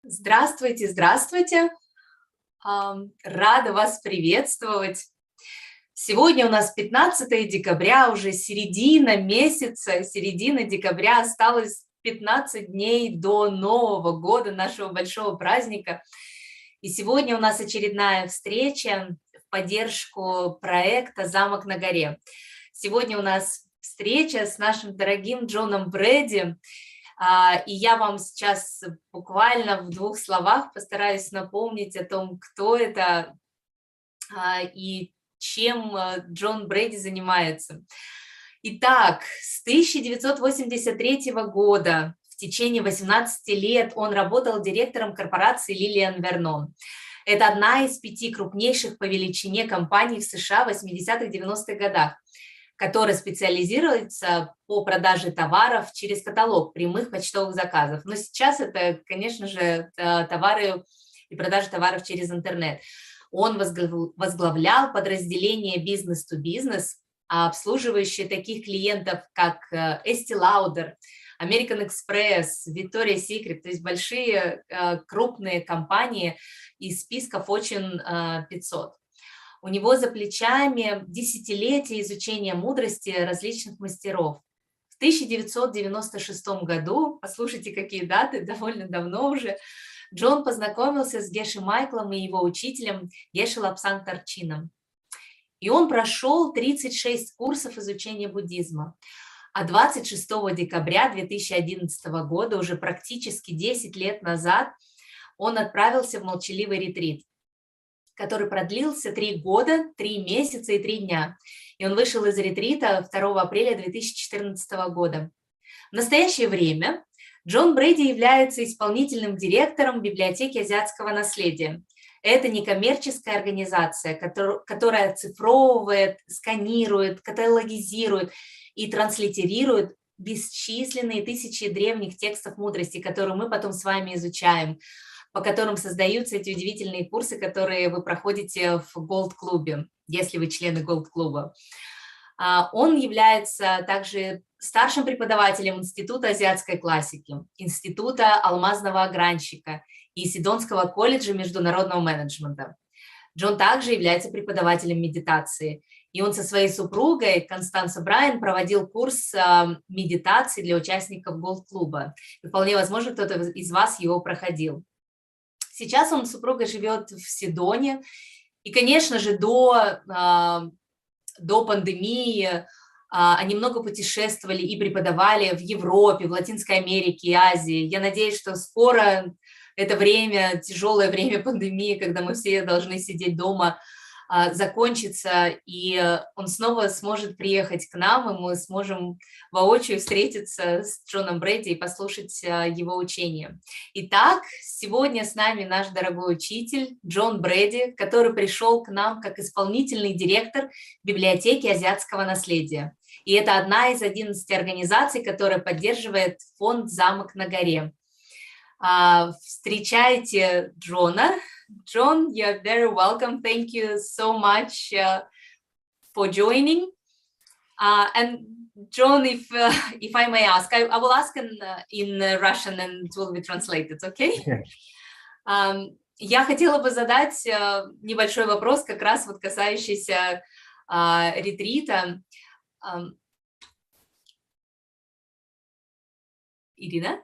Здравствуйте, здравствуйте. Рада вас приветствовать. Сегодня у нас 15 декабря, уже середина месяца, середина декабря, осталось 15 дней до Нового года, нашего большого праздника. И сегодня у нас очередная встреча в поддержку проекта «Замок на горе». Сегодня у нас встреча с нашим дорогим Джоном Брэди. И я вам сейчас буквально в двух словах постараюсь напомнить о том, кто это и чем Джон Брэди занимается. Итак, с 1983 года в течение 18 лет он работал директором корпорации Lillian Vernon. Это одна из 5 крупнейших по величине компаний в США в 80-х-90-х годах, которая специализируется по продаже товаров через каталог прямых почтовых заказов. Но сейчас это, конечно же, товары и продажа товаров через интернет. Он возглавлял подразделение бизнес-то-бизнес, обслуживающее таких клиентов, как Estee Lauder, American Express, Victoria's Secret, то есть большие крупные компании из списка Fortune 500. У него за плечами десятилетия изучения мудрости различных мастеров. В 1996 году, послушайте, какие даты, довольно давно уже, Джон познакомился с Геши Майклом и его учителем Геши Лапсан Тарчином. И он прошел 36 курсов изучения буддизма. А 26 декабря 2011 года, уже практически 10 лет назад, он отправился в молчаливый ретрит, который продлился 3 года, 3 месяца и 3 дня. И он вышел из ретрита 2 апреля 2014 года. В настоящее время Джон Брэди является исполнительным директором Библиотеки Азиатского наследия. Это некоммерческая организация, которая оцифровывает, сканирует, каталогизирует и транслитерирует бесчисленные тысячи древних текстов мудрости, которые мы потом с вами изучаем, по которым создаются эти удивительные курсы, которые вы проходите в Gold-клубе, если вы члены Gold-клуба. Он является также старшим преподавателем Института азиатской классики, Института алмазного огранщика и Сидонского колледжа международного менеджмента. Джон также является преподавателем медитации, и он со своей супругой Констанс Брайан проводил курс медитации для участников Gold-клуба. И вполне возможно, кто-то из вас его проходил. Сейчас он с супругой живет в Сидоне, и, конечно же, до пандемии они много путешествовали и преподавали в Европе, в Латинской Америке и Азии. Я надеюсь, что скоро это время, тяжелое время пандемии, когда мы все должны сидеть дома, закончится, и он снова сможет приехать к нам, и мы сможем воочию встретиться с Джоном Брэди и послушать его учения. Итак, сегодня с нами наш дорогой учитель Джон Брэди, который пришел к нам как исполнительный директор Библиотеки Азиатского наследия. И это одна из 11 организаций, которая поддерживает фонд «Замок на горе». Встречайте Джона. John, you're very welcome. Thank you so much for joining. And John, if I may ask, I will ask in Russian and it will be translated, okay? Я хотела бы задать небольшой вопрос, как раз вот касающийся ретрита. Ирина?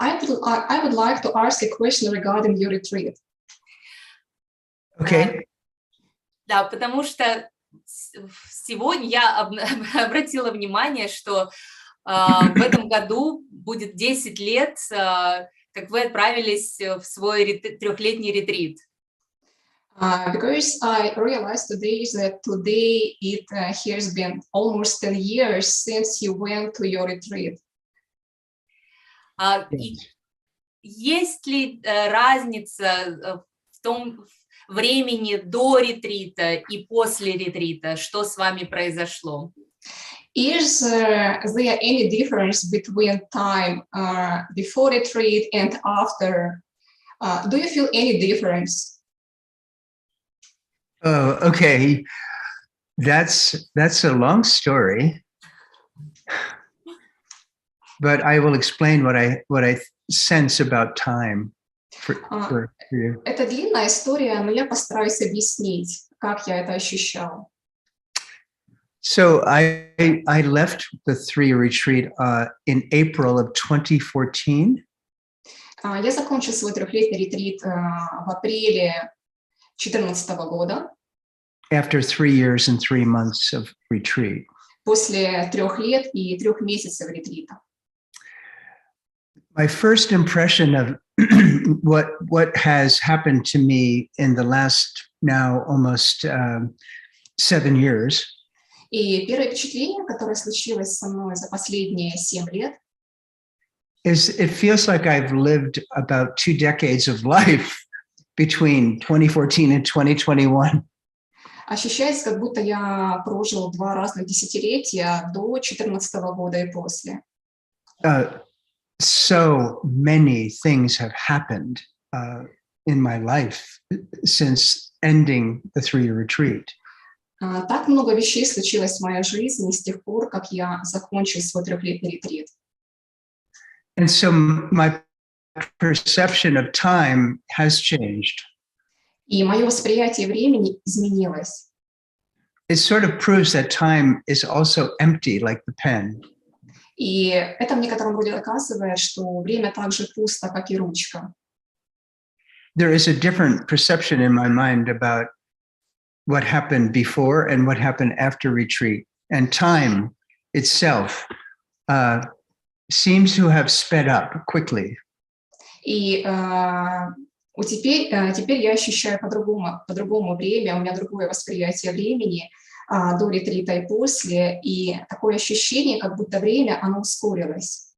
I would like to ask a question regarding your retreat. Okay. Да, потому что сегодня я обратила внимание, что в этом году будет 10 лет, как вы отправились в свой 3-летний ретрит. Because I realized today that today it has been almost 10 years since you went to your retreat. Есть ли разница в том времени до ретрита и после ретрита? Что с вами произошло? Is there any difference between time before retreat and after? Do you feel any difference? Oh, okay. That's a long story. but I will explain what I sense about time for you. Это длинная история, но я постараюсь объяснить, как я это ощущал. So I left the 3-year retreat in April of 2014. Я закончил свой 3-летний ретрит в апреле 2014 года. After 3 years and 3 months of retreat. После 3 лет и 3 месяцев ретрита. My first impression of what has happened to me in the last now almost 7 years. И первое впечатление, которое случилось со мной за последние 7 лет, is it feels like I've lived about 2 decades of life between 2014 and 2021. Ощущается, как будто я прожил 2 разных десятилетия до 2014 года и после. So many things have happened in my life since ending the 3-year retreat. Так много вещей случилось в моей жизни с тех пор, как я закончил свой 3-летний ретрит. And so my perception of time has changed. И мое восприятие времени изменилось. It sort of proves that time is also empty, like the pen. И это в некотором роде доказывает, что время так же пусто, как и ручка. There is a different perception in my mind about what happened before and what happened after retreat. And time itself seems to have sped up quickly. И теперь я ощущаю по-другому время, у меня другое восприятие времени до ретрита и после, и такое ощущение, как будто время, оно ускорилось.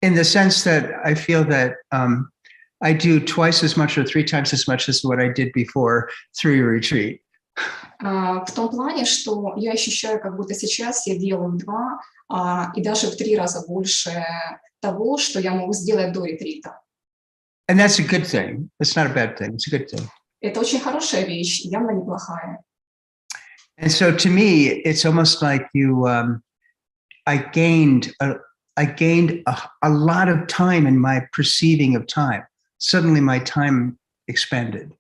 In the sense that I feel that I do twice as much or 3 times as much as what I did before through your retreat. В том плане, что я ощущаю, как будто сейчас я делаю 2 и даже в 3 раза больше того, что я могу сделать до ретрита. And that's a good thing. It's not a bad thing. It's a good thing. Это очень хорошая вещь, явно неплохая. And so to me, it's almost like I gained a lot of time in my perceiving of time. Suddenly my time expanded.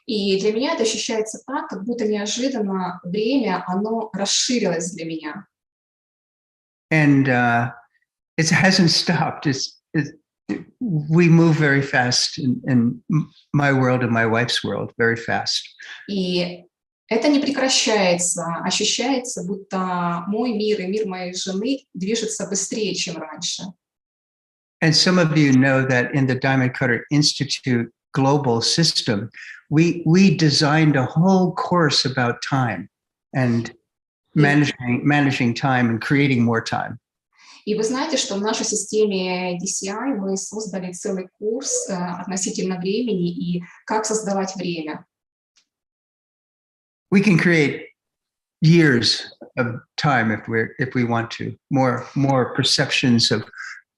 И для меня это ощущается так, как будто неожиданно время, оно расширилось для меня. And it hasn't stopped. We move very fast in my world and my wife's world, very fast. И это не прекращается. Ощущается, будто мой мир и мир моей жены движется быстрее, чем раньше. And some of you know that in the Diamond Cutter Institute global system, we designed a whole course about time and managing time and creating more time. И вы знаете, что в нашей системе DCI мы создали целый курс относительно времени и как создавать время. We can create years of time if we want to, more perceptions of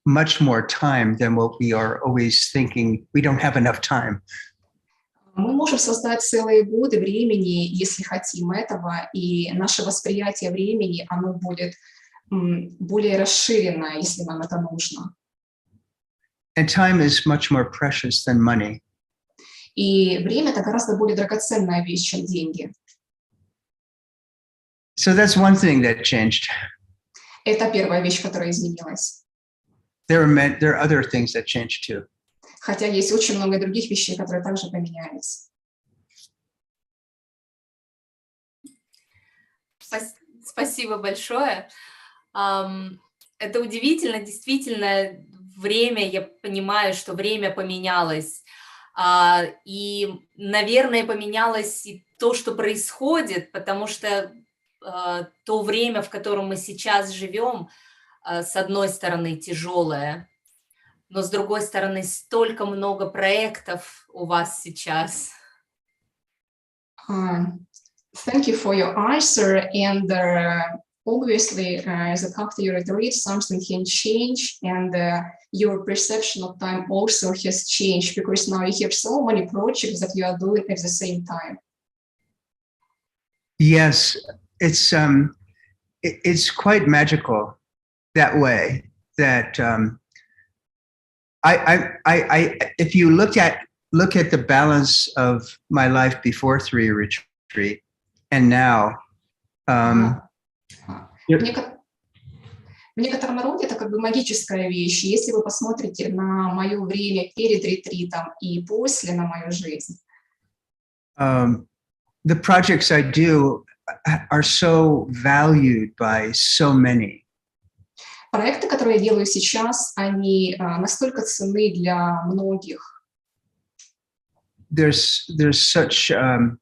much more time than what we are always thinking. We don't have enough time. Мы можем создать целые годы времени, если хотим этого, и наше восприятие времени, оно будет более расширенное, если нам это нужно. And time is much more precious than money. И время — это гораздо более драгоценная вещь, чем деньги. So that's one thing that changed. Это первая вещь, которая изменилась. There are other things that changed too. Хотя есть очень много других вещей, которые также поменялись. Спасибо большое. Это удивительно, действительно, время, я понимаю, что время поменялось. И, наверное, поменялось и то, что происходит, потому что то время, в котором мы сейчас живем, с одной стороны, тяжелое, но с другой стороны, столько много проектов у вас сейчас. Thank you for your answer. And obviously, as after your retreat, something can change, and your perception of time also has changed, because now you have so many projects that you are doing at the same time. Yes, it's quite magical that way, that if you look at the balance of my life before 3 retreat and now, В некотором роде это как бы магическая вещь. Если вы посмотрите на мое время перед ретритом и после на мою жизнь, the projects I do are so valued by so many. проекты, которые я делаю сейчас, они настолько ценны для многих. There's such a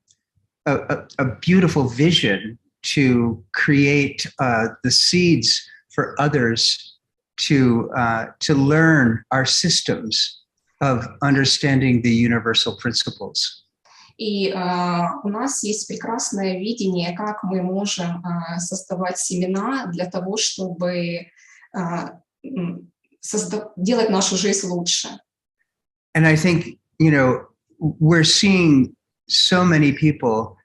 beautiful vision to create the seeds for others to learn our systems of understanding the universal principles. И у нас есть прекрасное видение, как мы можем создавать семена для того, чтобы делать нашу жизнь лучше. And I think, we're seeing so many people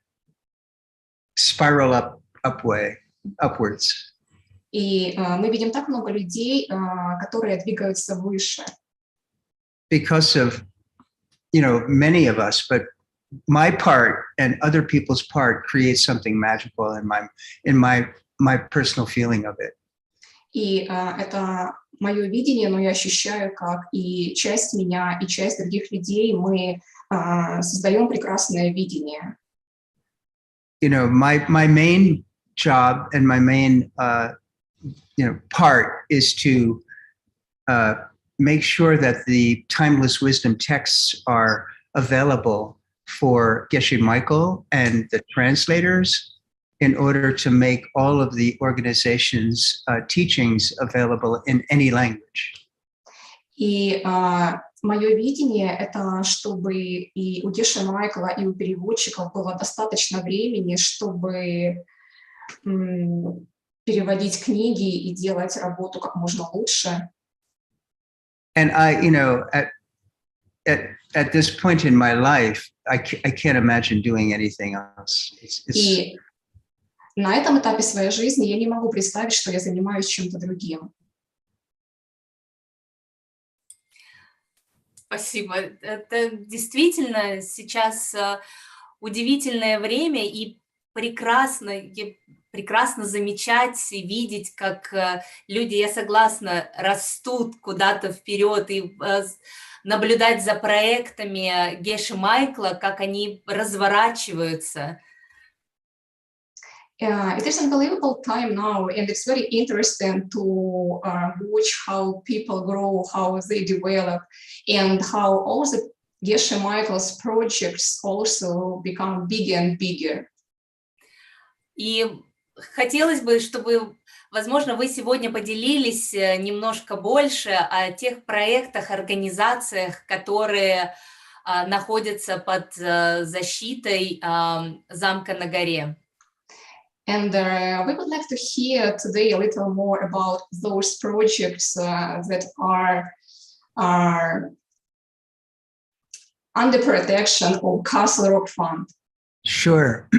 spiral upwards. И мы видим так много людей, которые двигаются выше. Because of, many of us, but my part and other people's part creates something magical in my personal feeling of it. И это мое видение, но я ощущаю, как и часть меня, и часть других людей, мы создаем прекрасное видение. My main job and my main part is to make sure that the timeless wisdom texts are available for Geshe Michael and the translators in order to make all of the organization's teachings available in any language. И мое видение — это чтобы и у Геши Майкла, и у переводчиков было достаточно времени, чтобы переводить книги и делать работу как можно лучше. And at this point in my life, I can't imagine doing anything else. И на этом этапе своей жизни я не могу представить, что я занимаюсь чем-то другим. Спасибо. Это действительно сейчас удивительное время, и прекрасно замечать и видеть, как люди, я согласна, растут куда-то вперед, и наблюдать за проектами Геши Майкла, как они разворачиваются. It is unbelievable time now, and it's very interesting to watch how people grow, how they develop, and how all the Geshe Michael's projects also become bigger and bigger. И хотелось бы, чтобы, возможно, вы сегодня поделились немножко больше о тех проектах, организациях, которые находятся под защитой замка на горе. And we would like to hear today a little more about those projects that are under protection of Castle Rock Fund. Sure.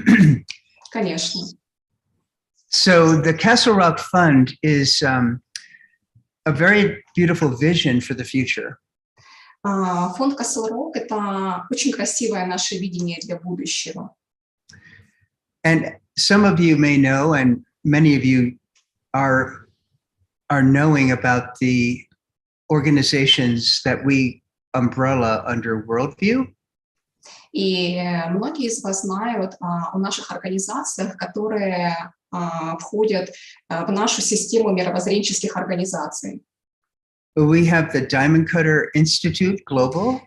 Конечно. So the Castle Rock Fund is a very beautiful vision for the future. Фонд Castle Rock — это очень красивое наше видение для будущего. And some of you may know, and many of you are knowing about the organizations that we umbrella under Worldview. И многие из вас знают о наших организациях, которые входят в нашу систему мировоззренческих организаций. We have the Diamond Cutter Institute Global.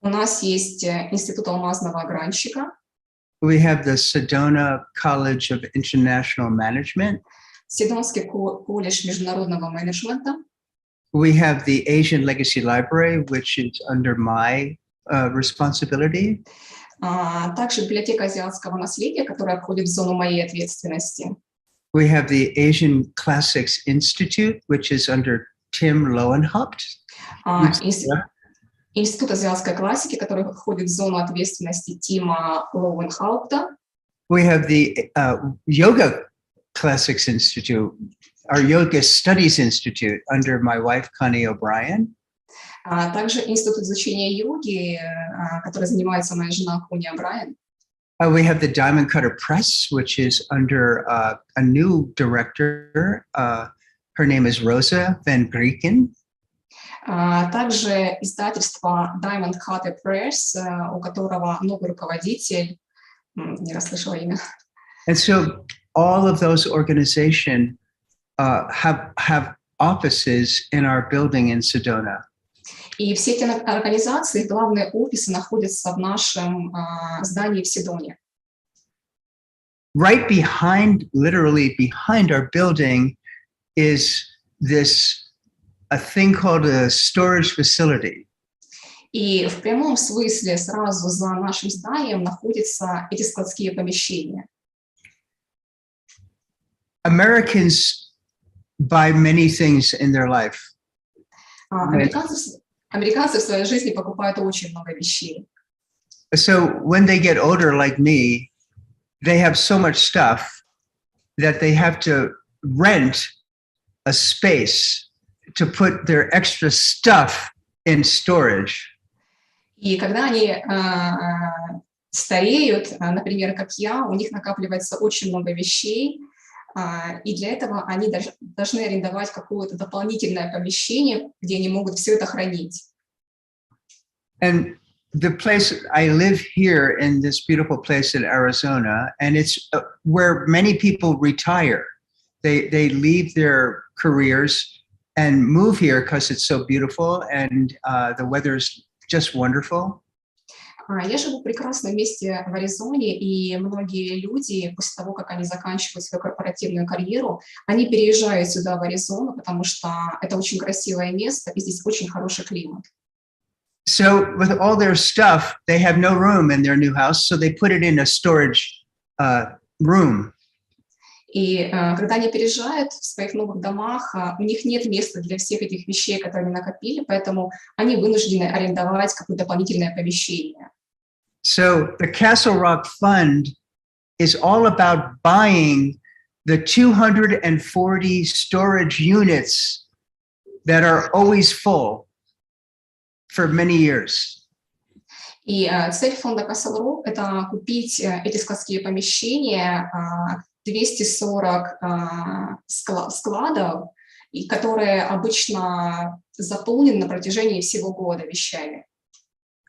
У нас есть Институт алмазного огранщика. We have the Sedona College of International Management. Сидонский колледж международного менеджмента. We have the Asian Legacy Library, which is under my responsibility. Также библиотека Азиатского наследия, которая входит в зону моей ответственности. We have the Asian Classics Institute, which is under Tim Lowenhaupt. Институт азиатской классики, который входит в зону ответственности Тима Лоуенхаупта. We have the Yoga Classics Institute, our Yoga Studies Institute under my wife, Connie O'Brien. Также институт изучения йоги, который занимается моя жена Кони О'Брайен. We have the Diamond Cutter Press, which is under a new director. Her name is Rosa Van Grieken. Также издательство Diamond Cutter Press, у которого новый руководитель, не расслышала имя. And so all of those organizations have offices in our building in Sedona. И все эти организации, их главные офисы находятся в нашем здании в Седоне. Right behind, literally behind our building is a thing called a storage facility. И в прямом смысле сразу за нашим зданием находятся эти складские помещения. Americans buy many things in their life. Американцы в своей жизни покупают очень много вещей. So when they get older like me, they have so much stuff that they have to rent a space to put their extra stuff in storage. И когда они стареют, например, как я, у них накапливается очень много вещей, и для этого они должны арендовать какое-то дополнительное помещение, где они могут все это хранить. And the place I live here in this beautiful place in Arizona, and it's where many people retire. They leave their careers and move here because it's so beautiful and the weather's just wonderful. Я живу в прекрасном месте в Аризоне, и многие люди, после того, как они заканчивают свою корпоративную карьеру, они переезжают сюда, в Аризону, потому что это очень красивое место, и здесь очень хороший климат. So with all their stuff, they have no room in their new house, so they put it in a storage room. И когда они переезжают в своих новых домах, у них нет места для всех этих вещей, которые они накопили, поэтому они вынуждены арендовать какое-то дополнительное помещение. So the Castle Rock Fund is all about buying the 240 storage units that are always full for many years. И цель фонда Castle Rock — это купить эти складские помещения, 240 складов, и которые обычно заполнены на протяжении всего года вещами.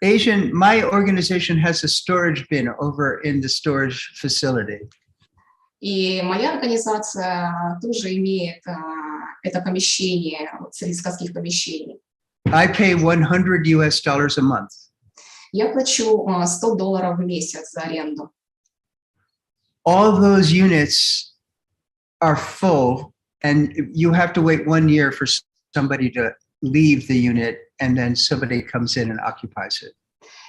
My organization has a storage bin over in the storage facility. И моя организация тоже имеет это помещение, среди складских помещений. I pay $100 a month. Я плачу $100 в месяц за аренду. All those units are full, and you have to wait 1 year for somebody to leave the unit, and then somebody comes in and occupies it.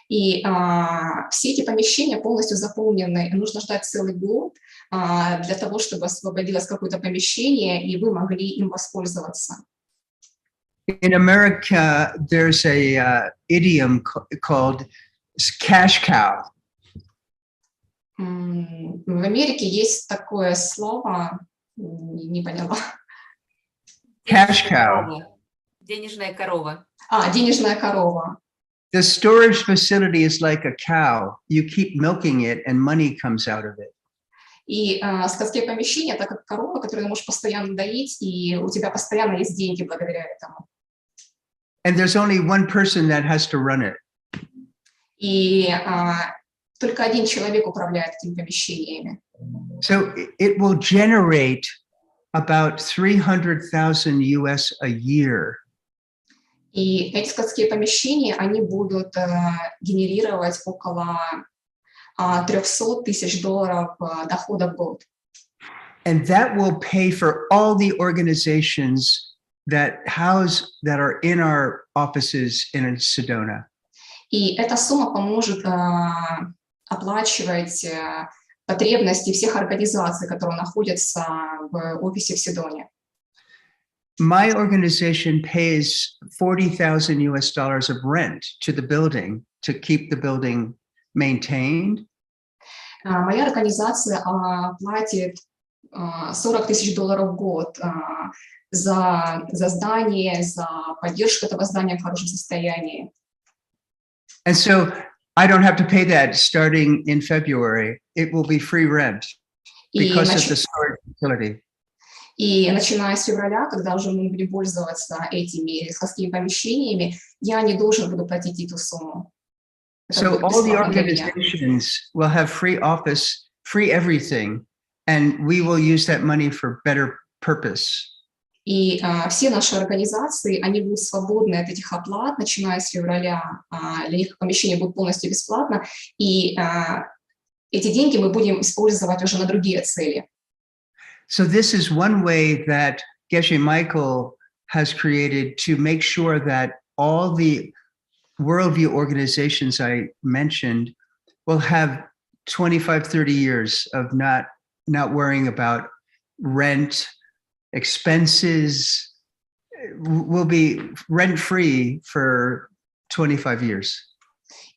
И все эти помещения полностью заполнены. Нужно ждать целый год для того, чтобы освободилось какое-то помещение, и вы могли им воспользоваться. In America, there's a idiom called cash cow. В Америке есть такое слово, не поняла. Cash cow. Денежная корова. Денежная корова. The storage facility is like a cow. You keep milking it and money comes out of it. И складские помещения — это как корова, которую ты можешь постоянно доить, и у тебя постоянно есть деньги благодаря этому. And there's only one person that has to run it. И только один человек управляет этими помещениями. So it will generate about 300,000 US a year. И эти складские помещения, они будут генерировать около $300 тысяч дохода в год. And that will pay for all the organizations that are in our offices in Sedona. И эта сумма поможет оплачивать потребности всех организаций, которые находятся в офисе в Седоне. My organization pays $40,000 of rent to the building to keep the building maintained. Моя организация платит $40 тысяч в год за здание, за поддержку этого здания в хорошем состоянии. And so I don't have to pay that starting in February. It will be free rent because of the storage facility. И начиная с февраля, когда уже мы будем пользоваться этими складскими помещениями, я не должен буду платить эту сумму. So all the organizations will have free office, free everything, and we will use that money for better purpose. И все наши организации, они будут свободны от этих оплат, начиная с февраля. Для них помещение будет полностью бесплатно, и эти деньги мы будем использовать уже на другие цели. So this is one way that Geshe Michael has created to make sure that all the worldview organizations I mentioned will have 25, 30 years of not worrying about rent, expenses, will be rent-free for 25 years.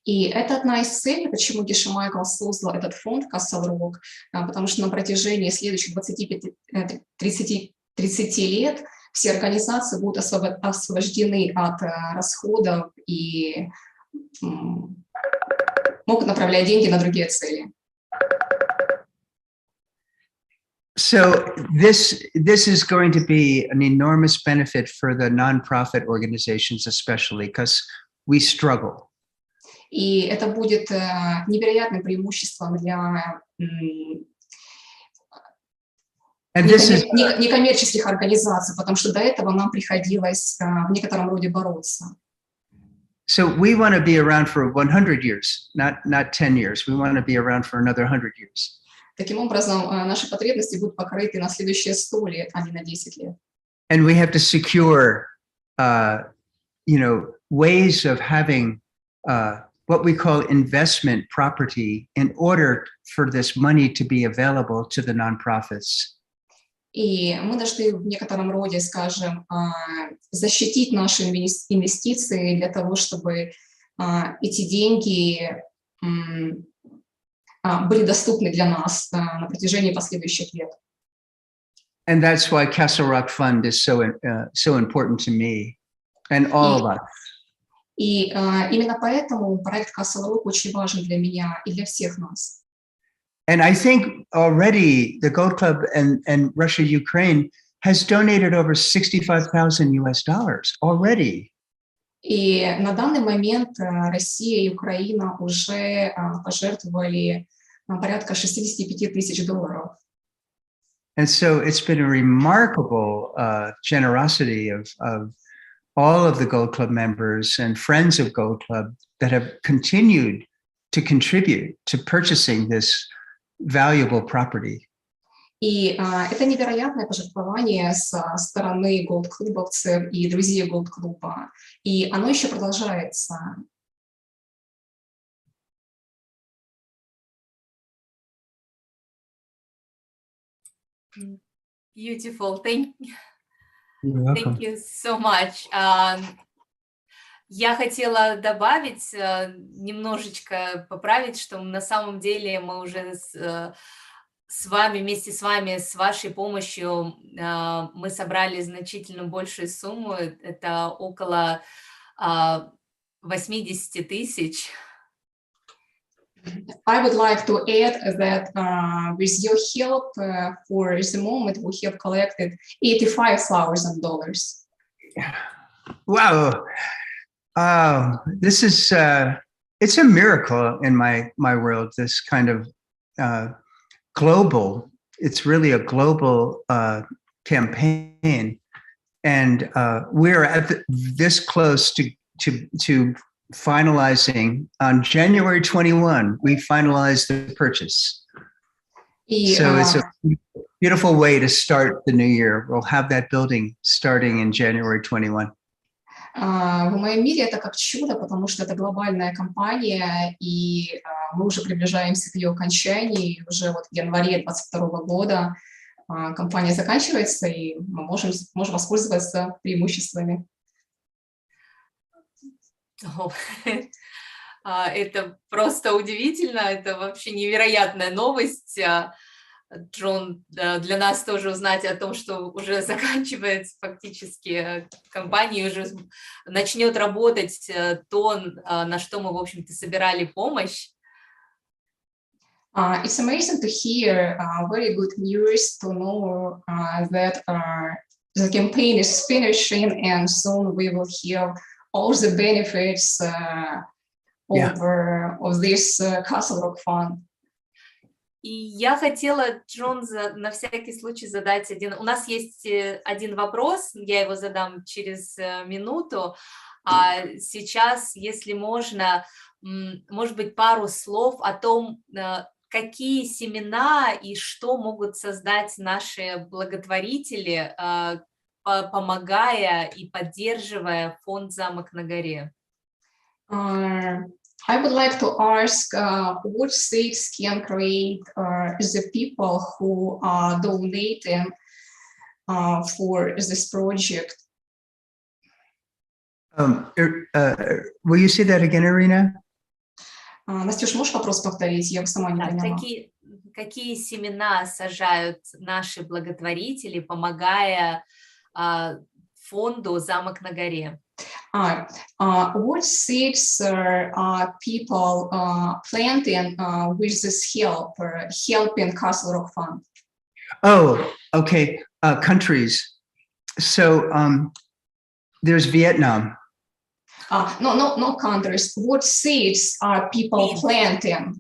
И это одна из целей, почему Геше Майкл создал этот фонд Castle Rock, потому что на протяжении следующих 30 лет все организации будут освобождены от расходов и могут направлять деньги на другие цели. So this is going to be an enormous benefit for the nonprofit organizations, especially because we struggle. И это будет невероятным преимуществом для некоммерческих организаций, потому что до этого нам приходилось в некотором роде бороться. So we want to be around for 100 years, not 10 years. We want to be around for another 100 years. Таким образом, наши потребности будут покрыты на следующие 100 лет, а не на 10 лет. And we have to secure, ways of having what we call investment property in order for this money to be available to the nonprofits. И мы должны в некотором роде, скажем, защитить наши инвестиции для того, чтобы эти деньги были доступны для нас на протяжении последующих лет. And that's why Castle Rock Fund is so important to me and all of us. И именно поэтому проект Castle Rock очень важен для меня и для всех нас. And I think already the Gold Club and Russia Ukraine has donated over $65,000 already. И на данный момент Россия и Украина уже пожертвовали порядка $65 тысяч. And so it's been a remarkable generosity of all of the Gold Club members and friends of Gold Club that have continued to contribute to purchasing this valuable property. И это невероятное пожертвование со стороны голд-клубовцев и друзей голд-клуба. И оно еще продолжается. Beautiful. Thank welcome. you so much. Я хотела добавить, немножечко поправить, что на самом деле мы уже с вами, вместе с вами, с вашей помощью мы собрали значительно большую сумму. Это около 80 тысяч. I would like to add that with your help, for the moment, we have collected $85,000. Wow. This is, it's a miracle in my world, this kind of global, it's really a global campaign. And we're at this close to finalizing. On January 21, we finalized the purchase. So it's a beautiful way to start the new year. We'll have that building starting in January 21. В моем мире это как чудо, потому что это глобальная компания, и мы уже приближаемся к ее окончанию. Уже вот в январе 2022 года компания заканчивается, и мы можем воспользоваться преимуществами. Это просто удивительно, это вообще невероятная новость. Джон, для нас тоже узнать о том, что уже заканчивается фактически компания, уже начнет работать то, на что мы, в общем-то, собирали помощь. It's amazing to hear very good news to know that the campaign is finishing and soon we will have all the benefits of this Castle Rock Fund. И я хотела, Джон, на всякий случай задать один... У нас есть один вопрос, я его задам через минуту. А сейчас, если можно, может быть, пару слов о том, какие семена и что могут создать наши благотворители, помогая и поддерживая фонд «Замок на горе». I would like to ask what seeds can create the people who are donating for this project. Will you say that again, Irina? Настюш, можешь вопрос повторить? Я сама не поняла. Какие семена сажают наши благотворители, помогая фонду «Замок на горе»? What seeds are people planting with this help, helping Castle Rock Fund? Oh, okay. Countries. So there's Vietnam. No countries. What seeds are people planting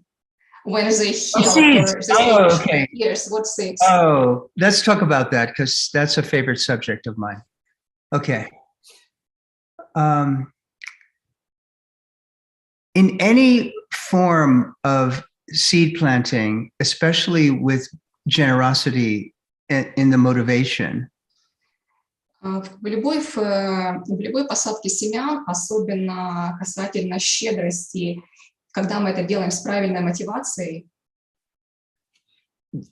when they help? Seeds. Okay. Yes, what seeds? Oh, let's talk about that because that's a favorite subject of mine. Okay. In any form of seed planting, especially with generosity in the motivation, в любой посадке семян, особенно касательно щедрости, когда мы это делаем с правильной мотивацией,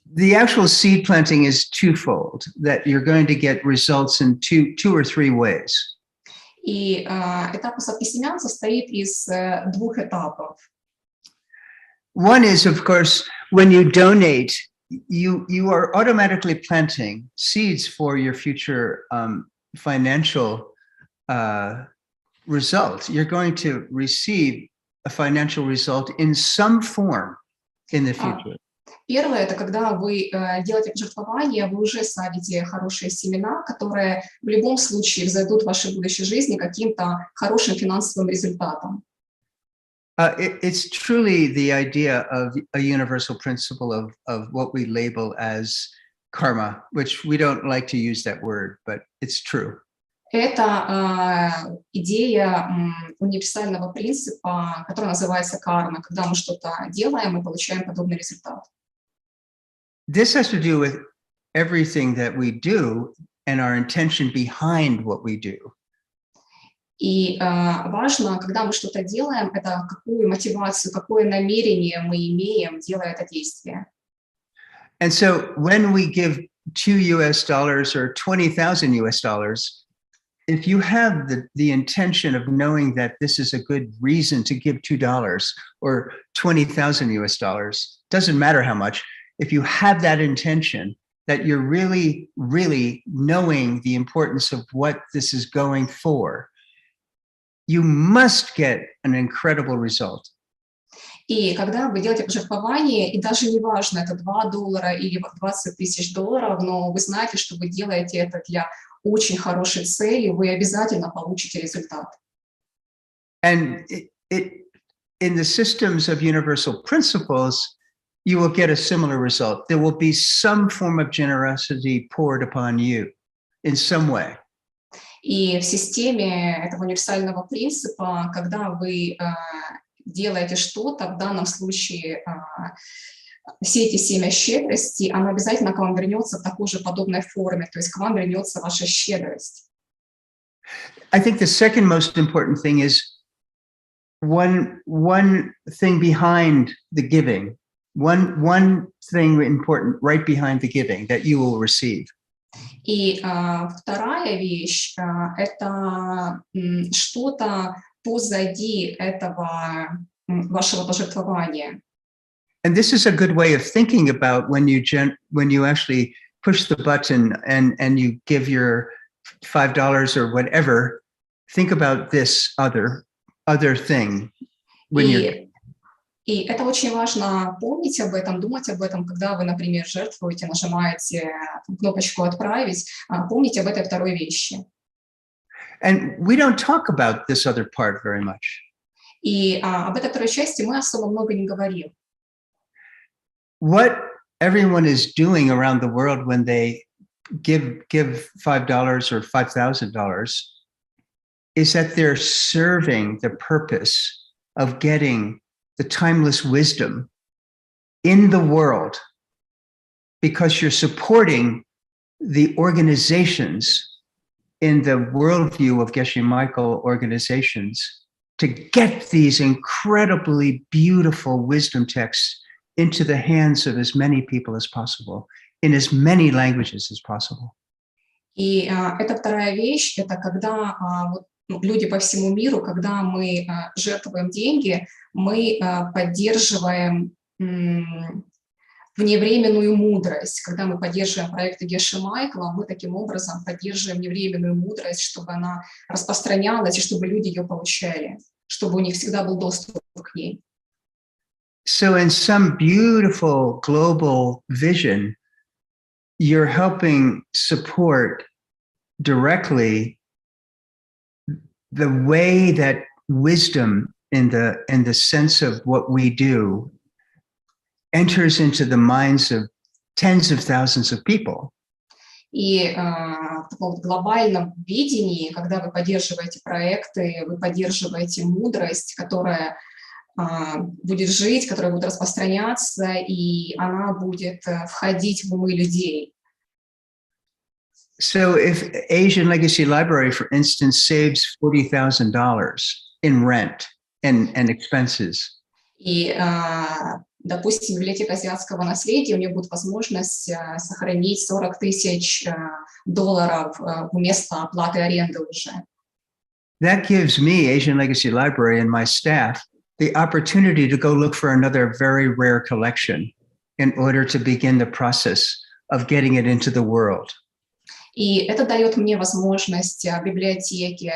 the actual seed planting is twofold, that you're going to get results in two or three ways. И этап посадки семян состоит из двух этапов. One is, of course, when you donate, you are automatically planting seeds for your future financial result. You're going to receive a financial result in some form in the future. Первое, это когда вы делаете пожертвование, вы уже садите хорошие семена, которые в любом случае взойдут в вашей будущей жизни каким-то хорошим финансовым результатом. It's truly the idea of a universal principle of what we label as karma, which we don't like to use that word, but it's true. Это идея универсального принципа, который называется карма. Когда мы что-то делаем, мы получаем подобный результат. This has to do with everything that we do and our intention behind what we do. И важно, когда мы что-то делаем, это какую мотивацию, какое намерение мы имеем, делая это действие. And so when we give $2 or 20,000 US, if you have the intention of knowing that this is a good reason to give $2 or 20,000 US, doesn't matter how much, if you have that intention, that you're really, really knowing the importance of what this is going for, you must get an incredible result. И когда вы делаете пожертвование, и даже не важно, это $2 или 20 тысяч долларов, но вы знаете, что вы делаете это для очень хорошей цели, вы обязательно получите результат. And in the systems of universal principles, you will get a similar result. There will be some form of generosity poured upon you in some way. И в системе этого универсального принципа, когда вы делаете что-то, в данном случае все эти семя щедрости, оно обязательно к вам вернется в такой же подобной форме, то есть к вам вернется ваша щедрость. I think the second most important thing is one thing behind the giving. One thing important right behind the giving that you will receive. И вторая вещь это что-то позади этого вашего пожертвования. And this is a good way of thinking about when you actually push the button and you give your $5 or whatever. Think about this other thing when you're. И это очень важно помнить об этом, думать об этом, когда вы, например, жертвуете, нажимаете кнопочку «Отправить», помните об этой второй вещи. And we don't talk about this other part very much. И об этой второй части мы особо много не говорим. What everyone is doing around the world when they give $5 or $5,000 is that they're serving the purpose of getting the timeless wisdom in the world, because you're supporting the organizations in the worldview of Geshe Michael organizations to get these incredibly beautiful wisdom texts into the hands of as many people as possible, in as many languages as possible. И это вторая вещь, это когда люди по всему миру, когда мы жертвуем деньги, мы поддерживаем вневременную мудрость. Когда мы поддерживаем проекты Геши Майкла, мы таким образом поддерживаем вневременную мудрость, чтобы она распространялась и чтобы люди ее получали, чтобы у них всегда был доступ к ней. So in some beautiful global vision, you're helping support directly the way that wisdom in the sense of what we do enters into the minds of tens of thousands of people. И в таком глобальном видении, когда вы поддерживаете проекты, вы поддерживаете мудрость, которая будет жить, которая будет распространяться, и она будет входить в умы людей. So if Asian Legacy Library, for instance, saves $40,000 in rent and expenses. И, допустим, библиотека Азиатского наследия, у нее будет возможность сохранить $40,000 вместо оплаты аренды уже. That gives me, Asian Legacy Library, and my staff the opportunity to go look for another very rare collection in order to begin the process of getting it into the world. И это дает мне возможность библиотеке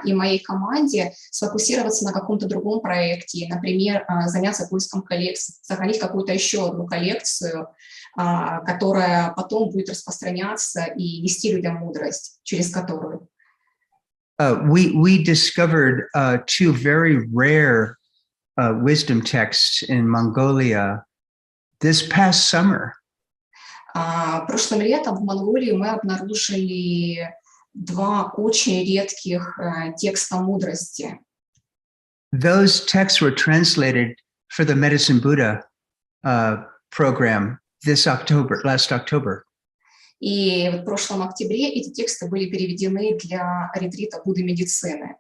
и моей команде сфокусироваться на каком-то другом проекте, например, заняться поиском коллекций, сохранить какую-то еще одну коллекцию, которая потом будет распространяться и нести людям мудрость, через которую. We discovered two very rare wisdom texts in Mongolia this past summer. Прошлым летом в Монголии мы обнаружили два очень редких текста мудрости. Those texts were translated for the Medicine Buddha program last October. И в прошлом октябре эти тексты были переведены для ретрита Будды медицины.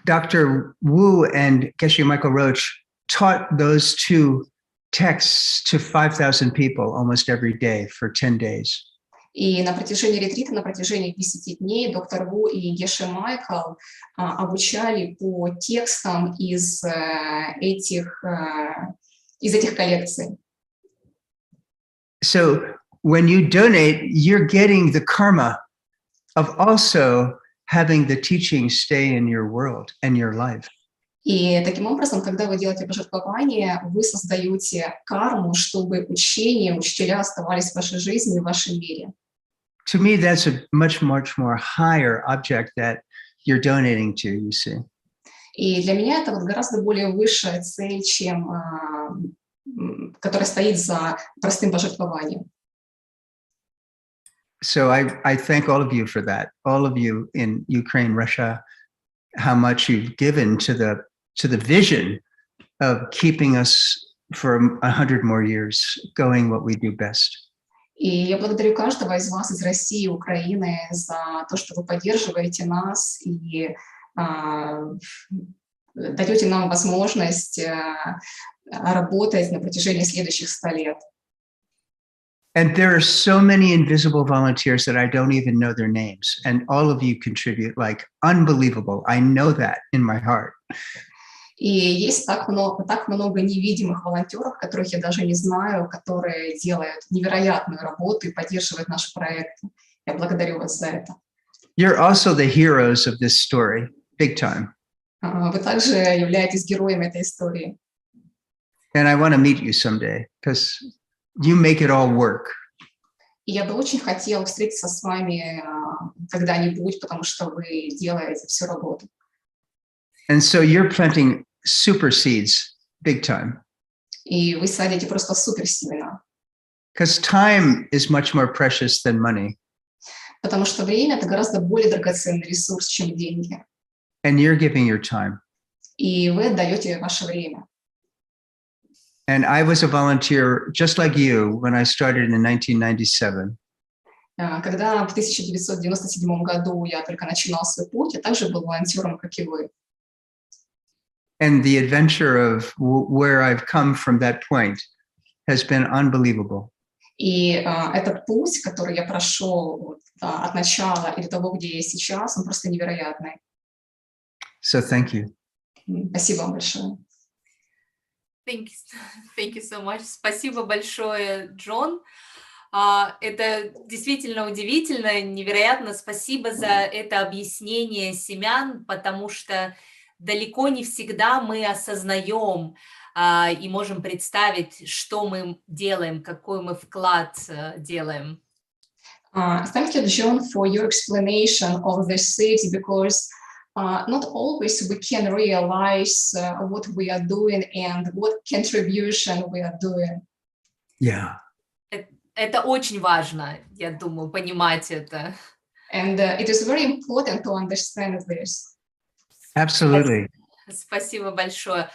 Dr. Wu and Geshe Michael Roach taught those two texts to 5,000 people almost every day for 10 days. И на протяжении ретрита, на протяжении 10 дней доктор Ву и Геше Майкл обучали по текстам из этих коллекций. So when you donate, you're getting the karma of also having the teaching stay in your world and your life. И таким образом, когда вы делаете пожертвование, вы создаете карму, чтобы учителя оставались в вашей жизни и в вашем мире. To me, that's a much more higher object that you're donating to, you see. И для меня это гораздо более высшая цель, чем которая стоит за простым пожертвованием. So I thank all of you for that. All of you in Ukraine, Russia, how much you've given to the vision of keeping us for 100 more years going what we do best. И я благодарю каждого из вас из России и Украины за то, что вы поддерживаете нас и даете нам возможность работать на протяжении следующих 100 лет. And there are so many invisible volunteers that I don't even know their names. And all of you contribute like unbelievable. I know that in my heart. И есть так много невидимых волонтеров, которых я даже не знаю, которые делают невероятную работу и поддерживают наши проекты. Я благодарю вас за это. You're also the heroes of this story, big time. Вы также являетесь героями этой истории. And I want to meet you someday because you make it all work. И я бы очень хотела встретиться с вами когда-нибудь, потому что вы делаете всю работу. And so you're planting super seeds, big time. И вы садите просто суперсемена. Because time is much more precious than money. Потому что время — это гораздо более драгоценный ресурс, чем деньги. And you're giving your time. И вы отдаете ваше время. And I was a volunteer just like you when I started in 1997. Когда в 1997 году я только начинал свой путь, я также был волонтером, как и вы. And the adventure of where I've come from that point has been unbelievable. И этот путь, который я прошел от начала и до того, где я сейчас, он просто невероятный. So thank you. Спасибо вам большое. Thank you so much. Спасибо большое, Джон. Это действительно удивительно, невероятно. Спасибо за это объяснение семян, потому что далеко не всегда мы осознаем и можем представить, что мы делаем, какой мы вклад делаем. Thank you, John, for your explanation of the seeds, because not always we can realize what we are doing and what contribution we are doing. Yeah. Это очень важно, я думаю, понимать это. And it is very important to understand this. Absolutely. Спасибо большое.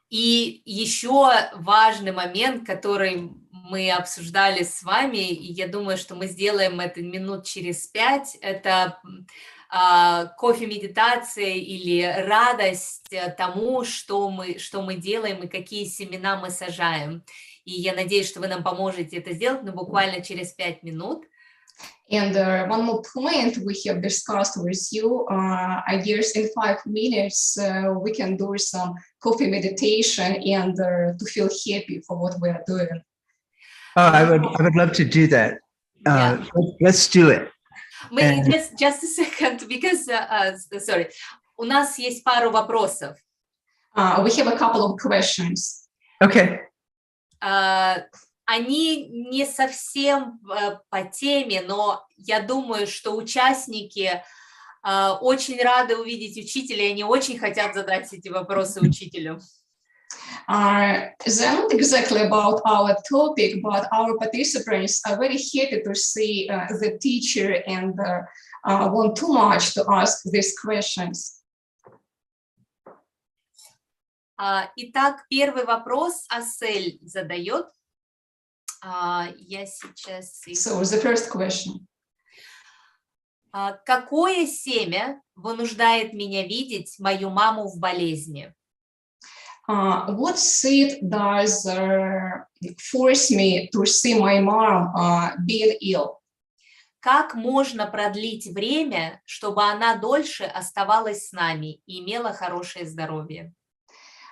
И еще важный момент, который мы обсуждали с вами, и я думаю, что мы сделаем это минут через 5, это кофе-медитация или радость тому, что мы делаем и какие семена мы сажаем. И я надеюсь, что вы нам поможете это сделать, но буквально через 5 минут. And one more point we have discussed with you, I guess in 5 minutes we can do some coffee meditation and to feel happy for what we are doing. I would love to do that. Yeah. Let's do it. Just a second, because, sorry, у нас есть пару вопросов. We have a couple of questions. Okay. Они не совсем по теме, но я думаю, что участники очень рады увидеть учителя, и они очень хотят задать эти вопросы учителю. They're not exactly about our topic, but our participants are very happy to see the teacher and want too much to ask these questions. Итак, первый вопрос Асель задает. Я сейчас... So the first question. Какое семя вынуждает меня видеть мою маму в болезни? What seed does force me to see my mom being ill? Как можно продлить время, чтобы она дольше оставалась с нами и имела хорошее здоровье?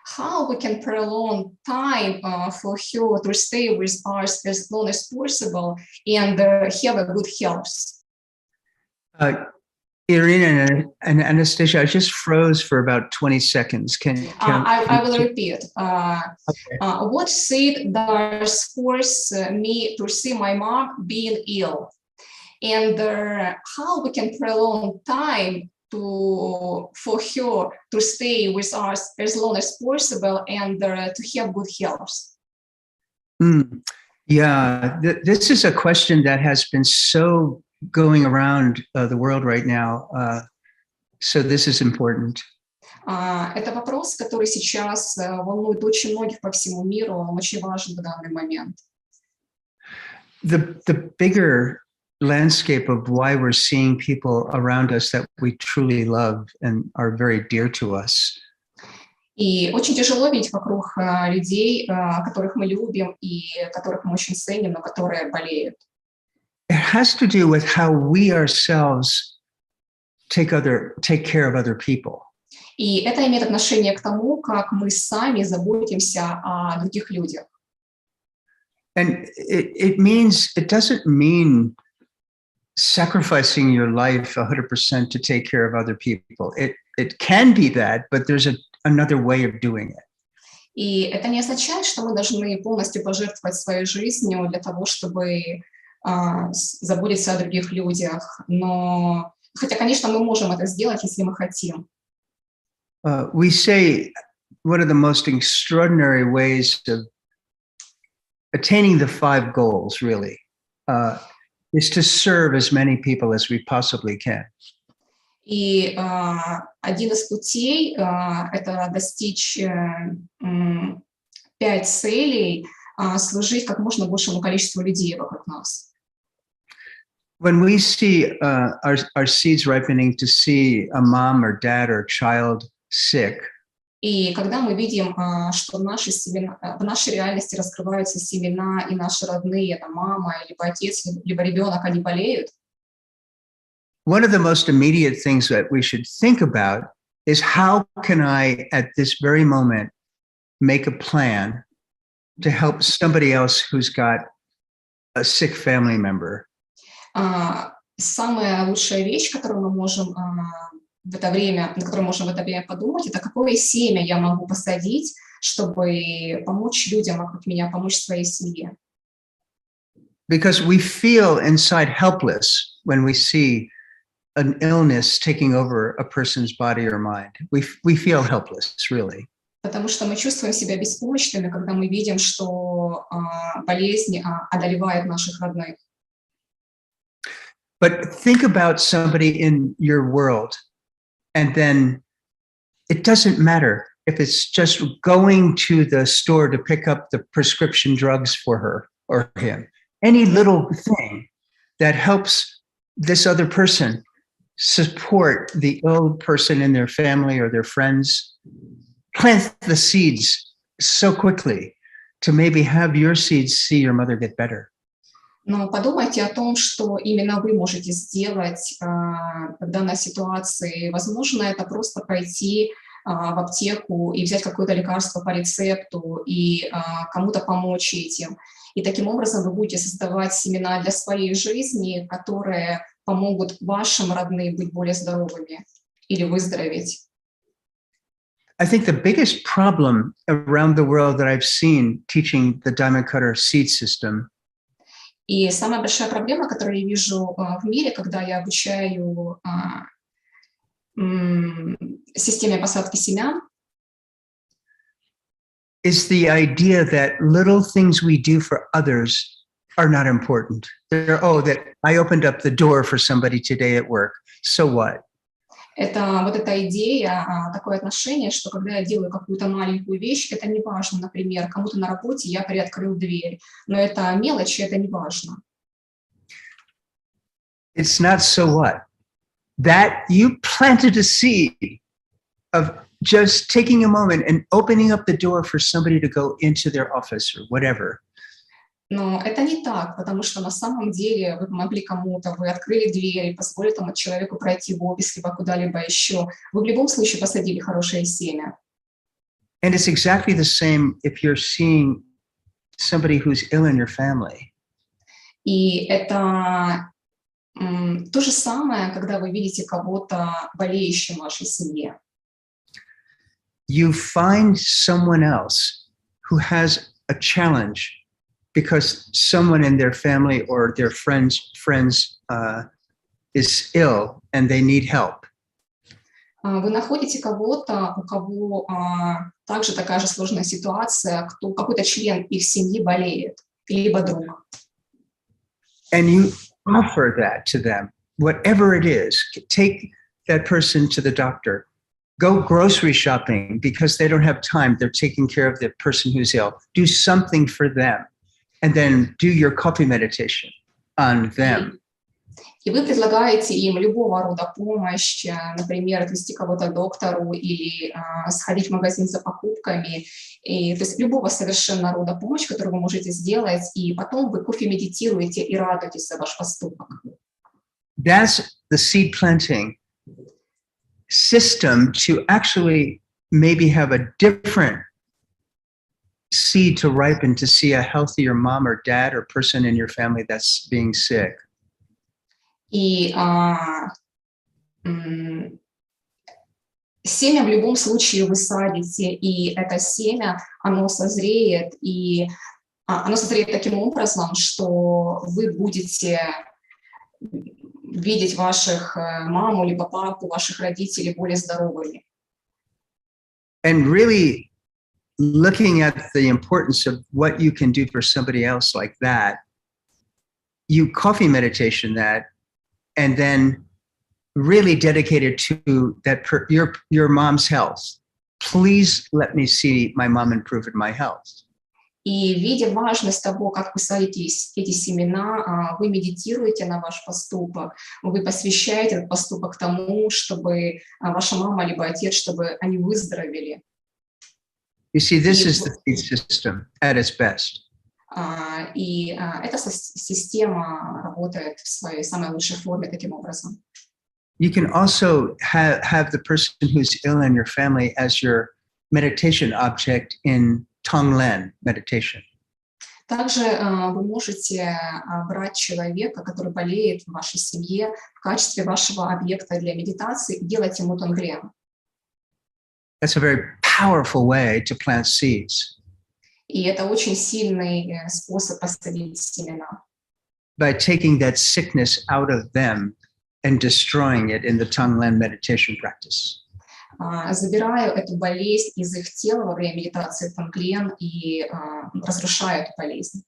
How we can prolong time for her to stay with us as long as possible and have a good health? Irina and Anastasia, I just froze for about 20 seconds. I will repeat. Okay. What seed does force me to see my mom being ill? And how we can prolong time for her to stay with us as long as possible and to have good health? Yeah, this is a question that has been so going around the world right now. So this is important. Это вопрос, который сейчас волнует очень многих по всему миру, он очень важен в данный момент. The bigger landscape of why we're seeing people around us that we truly love and are very dear to us. И очень тяжело видеть вокруг людей, которых мы любим и которых мы очень ценим, но которые болеют. It has to do with how we ourselves take care of other people. И это имеет отношение к тому, как мы сами заботимся о других людях. And it doesn't mean sacrificing your life 100% to take care of other people. It can be that, but there's another way of doing it. И это не означает, что мы должны полностью пожертвовать своей жизнью для того, чтобы заботиться о других людях. Но, хотя, конечно, мы можем это сделать, если мы хотим. We say one of the most extraordinary ways of attaining the 5 goals, really, is to serve as many people as we possibly can. И один из путей это достичь 5 целей, служить как можно большему количеству людей вокруг нас. When we see our seeds ripening to see a mom or dad or child sick, и когда мы видим, что в нашей реальности раскрываются семена, и наши родные, это мама, либо отец, либо ребенок, они болеют, one of the most immediate things that we should think about is how can I, at this very moment, make a plan to help somebody else who's got a sick family member? Самая лучшая вещь, которую мы можем в это время, на которую можем в это время подумать, это какое семя я могу посадить, чтобы помочь людям вокруг меня, помочь своей семье. Because we feel inside helpless when we see an illness taking over a person's body or mind. We feel helpless, really. Потому что мы чувствуем себя беспомощными, когда мы видим, что болезнь одолевает наших родных. But think about somebody in your world, and then it doesn't matter if it's just going to the store to pick up the prescription drugs for her or him. Any little thing that helps this other person support the ill person in their family or their friends, plant the seeds so quickly to maybe have your seeds see your mother get better. Но подумайте о том, что именно вы можете сделать в данной ситуации. Возможно, это просто пойти в аптеку и взять какое-то лекарство по рецепту и кому-то помочь этим. И таким образом вы будете создавать семена для своей жизни, которые помогут вашим родным быть более здоровыми или выздороветь. I think the biggest problem around the world that I've seen teaching the diamond cutter seed system И самая большая проблема, которую я вижу в мире, когда я обучаю системе посадки семян, is the idea that little things we do for others are not important. That I opened up the door for somebody today at work. So what? Это вот эта идея, такое отношение, что когда я делаю какую-то маленькую вещь, это не важно, например, кому-то на работе я приоткрыл дверь, но это мелочь, это не важно. It's not so what? That you planted a seed of just taking a moment and opening up the door for somebody to go into their office or whatever. Но это не так, потому что на самом деле вы помогли кому-то, вы открыли дверь, позволили тому человеку пройти в офис, либо куда-либо еще. Вы в любом случае посадили хорошее семя. And it's exactly the same if you're seeing somebody who's ill in your family. И это то же самое, когда вы видите кого-то болеющим в вашей семье. You find someone else who has a challenge because someone in their family or their friends is ill and they need help. Вы находите кого-то, у кого также такая же сложная ситуация, какой-то член их семьи болеет, либо друг. And you offer that to them, whatever it is. Take that person to the doctor. Go grocery shopping because they don't have time. They're taking care of the person who's ill. Do something for them. And then do your coffee meditation on them. И вы предлагаете им любого рода помощь, например, отвезти кого-то к доктору или сходить в магазин за покупками. То есть любого совершенно рода помощь, которую вы можете сделать, и потом вы кофе медитируете и радуетесь за ваш поступок. That's the seed planting system to actually maybe have a different seed to ripen to see a healthier mom or dad or person in your family that's being sick. И семя в любом случае вы садите, и это семя, оно созреет, и оно созреет таким образом, что вы будете видеть ваших маму либо папу, ваших родителей более здоровыми. And really looking at the importance of what you can do for somebody else like that, you coffee meditation that, and then really dedicated to that your mom's health. Please let me see my mom improve in my health. И видя важность того, как вы садите эти семена, вы медитируете на ваш поступок, вы посвящаете этот поступок тому, чтобы ваша мама либо отец, чтобы они выздоровели. You see, this is the seed system at its best. И эта система работает в своей самой лучшей форме таким образом. You can also have the person who's ill in your family as your meditation object in Tonglen meditation. Также вы можете брать человека, который болеет в вашей семье, в качестве вашего объекта для медитации и делать ему тонглен. That's a very powerful way to plant seeds. И это очень сильный способ посадить семена. By taking that sickness out of them and destroying it in the Tonglen meditation practice. Забираю эту болезнь из их тела во время медитации тонглен и разрушаю эту болезнь.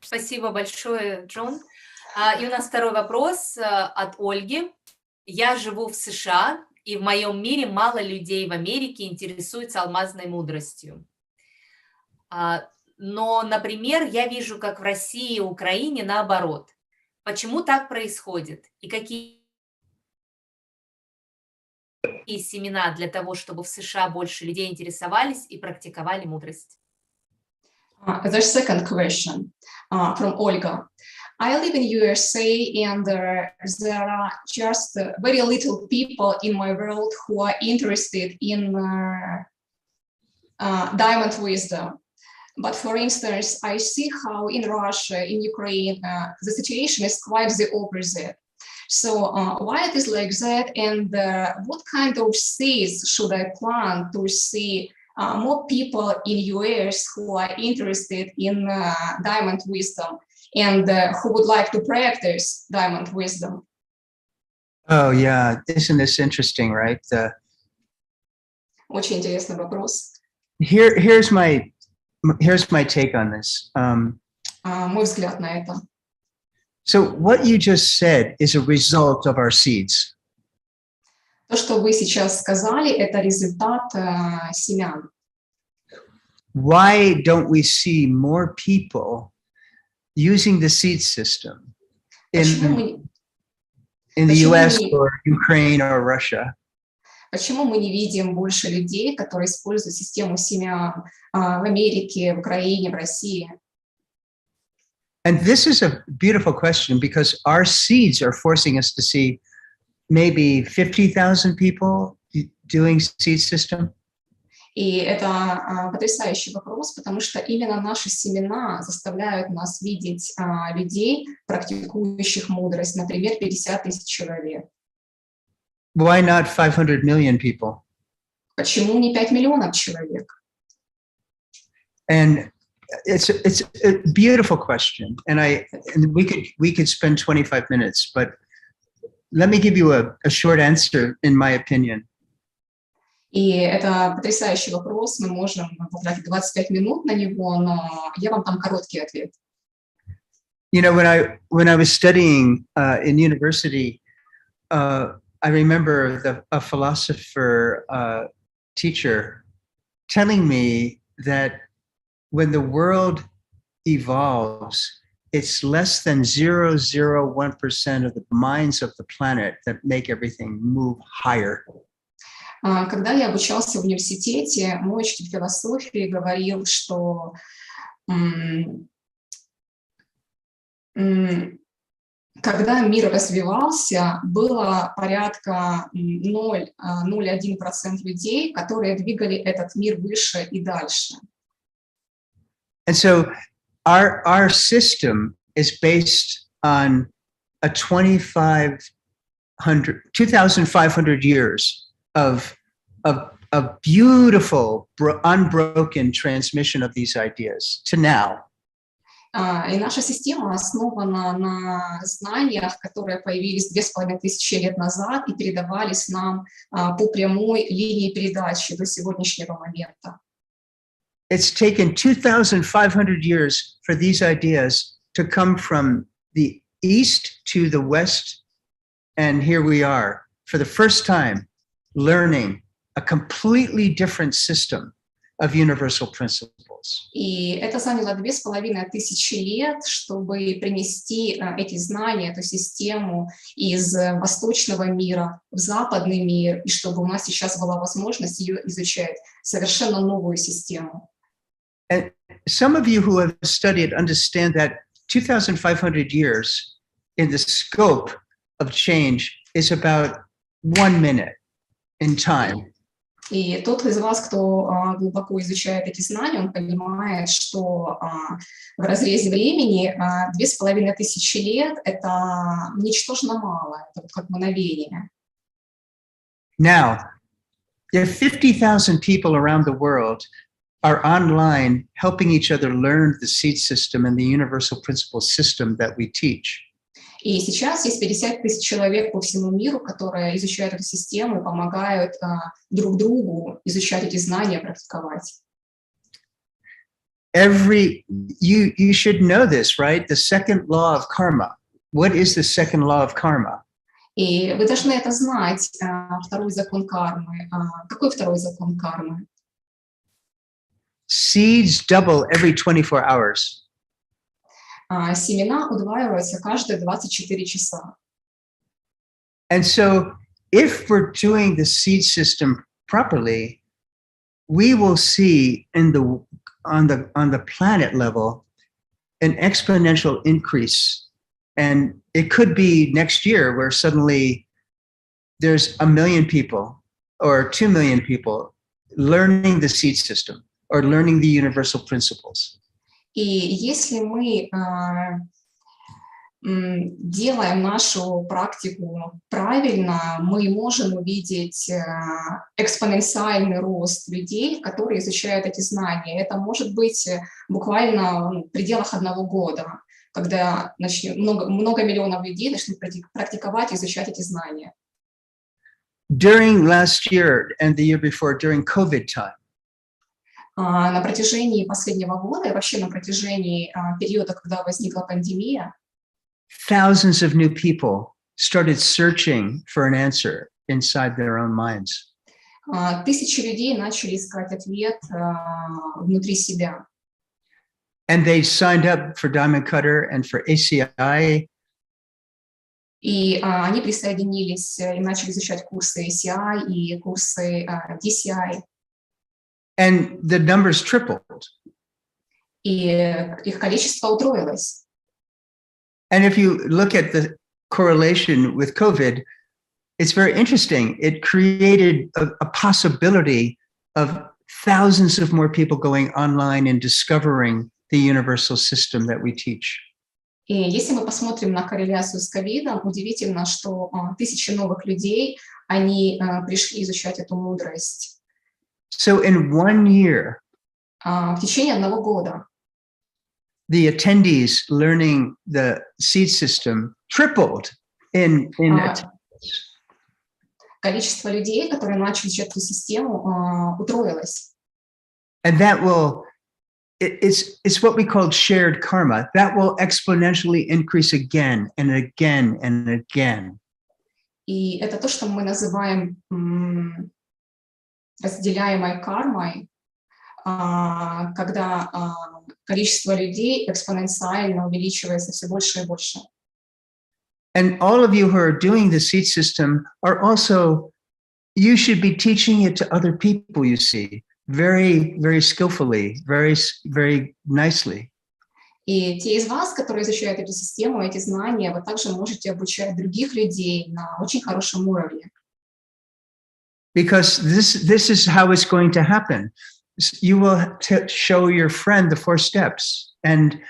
Спасибо большое, Джон. И у нас второй вопрос от Ольги. Я живу в США, и в моем мире мало людей в Америке интересуются алмазной мудростью. Но, например, я вижу, как в России и Украине наоборот. Почему так происходит? И какие семена для того, чтобы в США больше людей интересовались и практиковали мудрость? The second question from Olga. I live in USA and there are just very little people in my world who are interested in diamond wisdom. But for instance, I see how in Russia, in Ukraine, the situation is quite the opposite. So why it is like that, and what kind of seeds should I plant to see more people in US who are interested in diamond wisdom and who would like to practice diamond wisdom? Oh yeah, isn't this interesting, right? Очень интересный вопрос. Here's my take on this. Мой взгляд на это. So what you just said is a result of our seeds. То, что вы сейчас сказали, это результат семян. Why don't we see more people using the seed system in the US or Ukraine or Russia? Почему мы не видим больше людей, которые используют систему семян в Америке, в Украине, в России? And this is a beautiful question because our seeds are forcing us to see maybe 50,000 people doing seed system. И это потрясающий вопрос, потому что именно наши семена заставляют нас видеть людей, практикующих мудрость, например, 50 тысяч человек. Why not 500 million people? Почему не 5 миллионов человек? And it's a beautiful question, and we could spend 25 minutes, but let me give you a short answer, in my opinion. И это потрясающий вопрос, мы можем потратить 25 минут на него, но я вам там короткий ответ. You know, when I was studying in university, I remember a philosopher teacher telling me that when the world evolves, it's less than 0.001% of the minds of the planet that make everything move higher. Когда я обучался в университете, мой учитель философии говорил, что когда мир развивался, было порядка 0,01% людей, которые двигали этот мир выше и дальше. And so our system is based on a 2,500 years of beautiful, unbroken transmission of these ideas to now. И наша система основана на знаниях, которые появились 2500 лет назад и передавались нам по прямой линии передачи до сегодняшнего момента. It's taken 2,500 years for these ideas to come from the east to the west, and here we are, for the first time, learning a completely different system of universal principles. И это заняло 2500 лет, чтобы принести эти знания, эту систему из восточного мира в западный мир, и чтобы у нас сейчас была возможность ее изучать, совершенно новую систему. And some of you who have studied understand that 2,500 years in the scope of change is about 1 minute in time. И тот из вас, кто глубоко изучает эти знания, он понимает, что в разрезе времени 2500 лет — это ничтожно мало, это вот как мгновение. Now, there are 50,000 people around the world are online helping each other learn the seed system and the universal principle system that we teach. И сейчас есть 50 000 человек по всему миру, которые изучают эту систему и помогают друг другу изучать эти знания, практиковать. You should know this, right? The second law of karma. What is the second law of karma? И вы должны это знать, второй закон кармы. Какой второй закон кармы? Seeds double every 24 hours. Семена удваиваются каждые 24 часа. And so if we're doing the seed system properly, we will see on the planet level an exponential increase. And it could be next year where suddenly there's 1 million people or 2 million people learning the seed system or learning the universal principles. И если мы делаем нашу практику правильно, мы можем увидеть экспоненциальный рост людей, которые изучают эти знания. Это может быть буквально в пределах 1 года, когда много миллионов людей начнут практиковать и изучать эти знания. During last year and the year before, during COVID time, на протяжении последнего года и вообще на протяжении периода, когда возникла пандемия, thousands of new people started searching for an answer inside their own minds. Тысячи людей начали искать ответ внутри себя. And they signed up for Diamond Cutter and for ACI. И они присоединились и начали изучать курсы ACI и курсы DCI. And the numbers tripled. И их количество утроилось. And if you look at the correlation with COVID, it's very interesting. It created a possibility of thousands of more people going online and discovering the universal system that we teach. И если мы посмотрим на корреляцию с ковидом, удивительно, что тысячи новых людей, они пришли изучать эту мудрость. So in 1 year, в течение 1 года the attendees learning the seed system tripled in attendance. Количество людей, которые начали изучать эту систему, утроилось. And that will, it's what we call shared karma. That will exponentially increase again and again and again. И это то, что мы называем разделяемой кармой, когда количество людей экспоненциально увеличивается все больше и больше. And all of you who are doing the seed system are also, you should be teaching it to other people, you see, very, very skillfully, very, very nicely. И те из вас, которые изучают эту систему, эти знания, вы также можете обучать других людей на очень хорошем уровне. Because this is how it's going to happen. You will show your friend the 4 steps and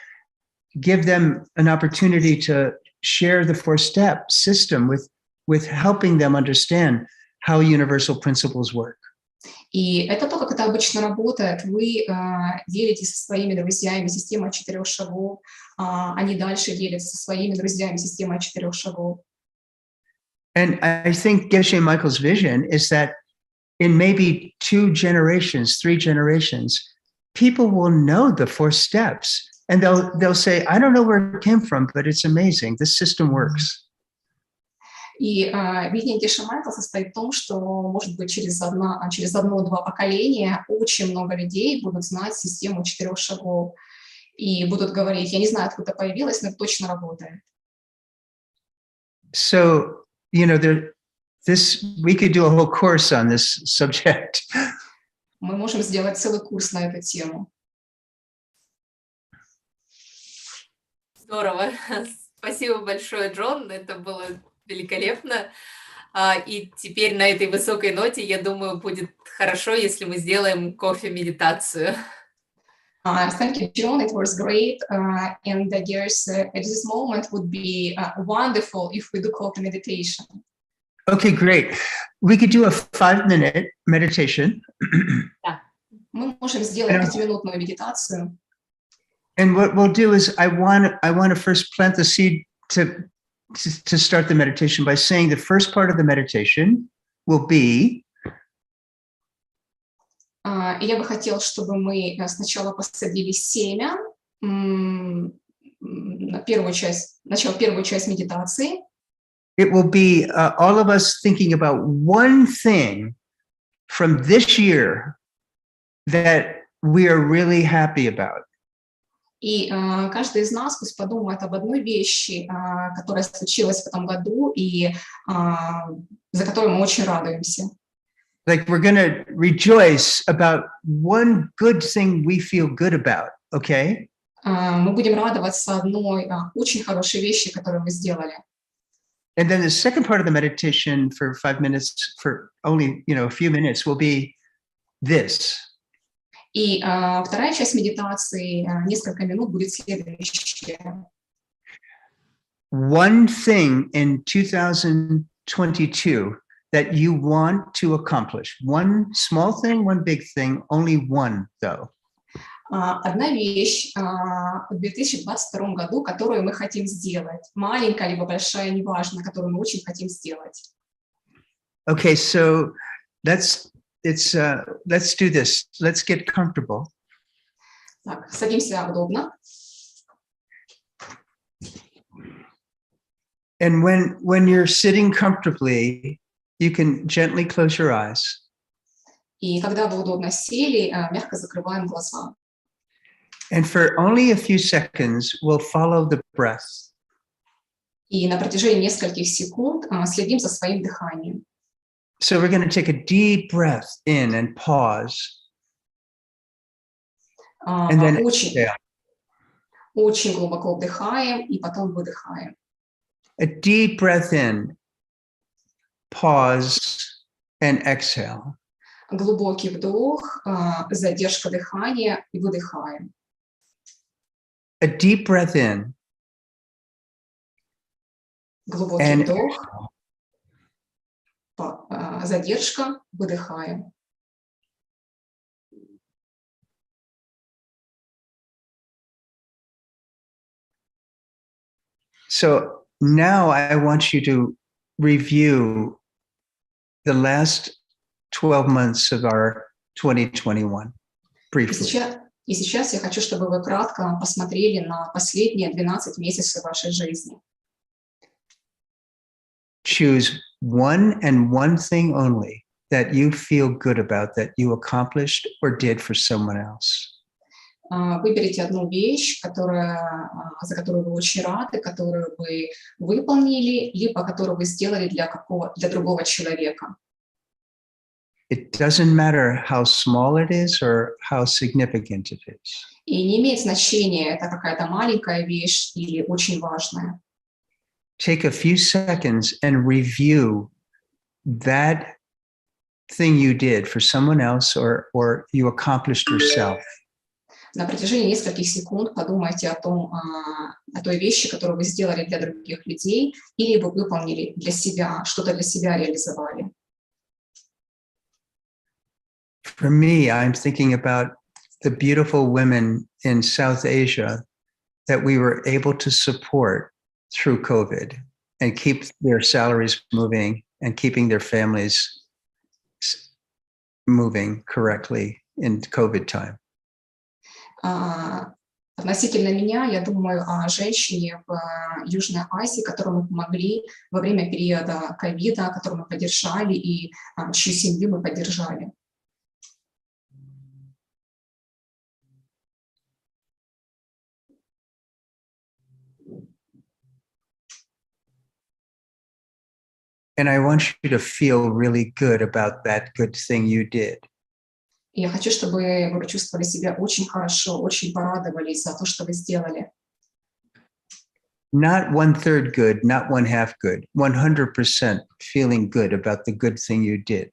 give them an opportunity to share the 4-step system with helping them understand how universal principles work. И это то, как это обычно работает. Вы делитесь со своими друзьями системой 4 шагов, они дальше делятся со своими друзьями системой 4 шагов. And I think Geshe Michael's vision is that in maybe 2 generations, 3 generations, people will know the 4 steps, and they'll say, I don't know where it came from, but it's amazing. This system works. И видение Геше Майкла состоит в том, что, может быть, через 1-2 поколения очень много людей будут знать систему 4 шагов и будут говорить, я не знаю, откуда это появилось, но это точно работает. So, you know, we could do a whole course on this subject. Мы можем сделать целый курс на эту тему. Здорово. Спасибо большое, Джон. Это было великолепно. И теперь на этой высокой ноте, я думаю, будет хорошо, если мы сделаем кофе-медитацию. Thank you, John. It was great. And I guess at this moment would be wonderful if we do coffee meditation. Okay, great. We could do a 5-minute meditation. Да. Мы можем сделать 5-минутную медитацию. And what we'll do is I want to first plant the seed to start the meditation by saying the first part of the meditation will be. Я бы хотела, чтобы мы сначала посадили семя на начало первую часть медитации. It will be all of us thinking about one thing from this year that we are really happy about. И каждый из нас пусть подумает об одной вещи, которая случилась в этом году и за которую мы очень радуемся. Like we're going to rejoice about one good thing we feel good about, okay? Мы будем радоваться одной очень хорошей вещи, которую мы сделали. And then the second part of the meditation for 5 minutes, for only, a few minutes, will be this. И вторая часть медитации, несколько минут, будет следующая. One thing in 2022 that you want to accomplish. One small thing, one big thing, only one, though. Одна вещь в 2022 году, которую мы хотим сделать. Маленькая либо большая, неважно, которую мы очень хотим сделать. Okay, so let's do this. Let's get comfortable. Так, садимся удобно. And when you're sitting comfortably, you can gently close your eyes. И когда вы удобно сели, мягко закрываем глаза. And for only a few seconds, we'll follow the breath. И на протяжении нескольких секунд следим за своим дыханием. So we're going to take a deep breath in and pause. And then очень глубоко вдыхаем и потом выдыхаем. A deep breath in, pause, and exhale. Глубокий вдох, задержка дыхания и выдыхаем. A deep breath in. Глубокий вдох, задержка, выдыхаем. So now I want you to review the last 12 months of our 2021 briefly. И сейчас я хочу, чтобы вы кратко посмотрели на последние 12 месяцев вашей жизни. Choose one thing only that you feel good about, that you accomplished or did for someone else. Выберите одну вещь, за которую вы очень рады, которую вы выполнили, либо которую вы сделали для другого человека. It doesn't matter how small it is or how significant it is. И не имеет значения, это какая-то маленькая вещь или очень важная. Take a few seconds and review that thing you did for someone else or you accomplished yourself. На протяжении нескольких секунд подумайте о той вещи, которую вы сделали для других людей, или вы выполнили для себя, что-то для себя реализовали. For me, I'm thinking about the beautiful women in South Asia that we were able to support through COVID and keep their salaries moving and keeping their families moving correctly in COVID time. Относительно меня, я думаю о женщине в Южной Азии, которой мы помогли во время периода ковида, которую мы поддержали и чью семью мы поддержали. And I want you to feel really good about that good thing you did. И я хочу, чтобы вы почувствовали себя очень хорошо, очень порадовались за то, что вы сделали. Not 1/3 good, not 1/2 good, 100% feeling good about the good thing you did.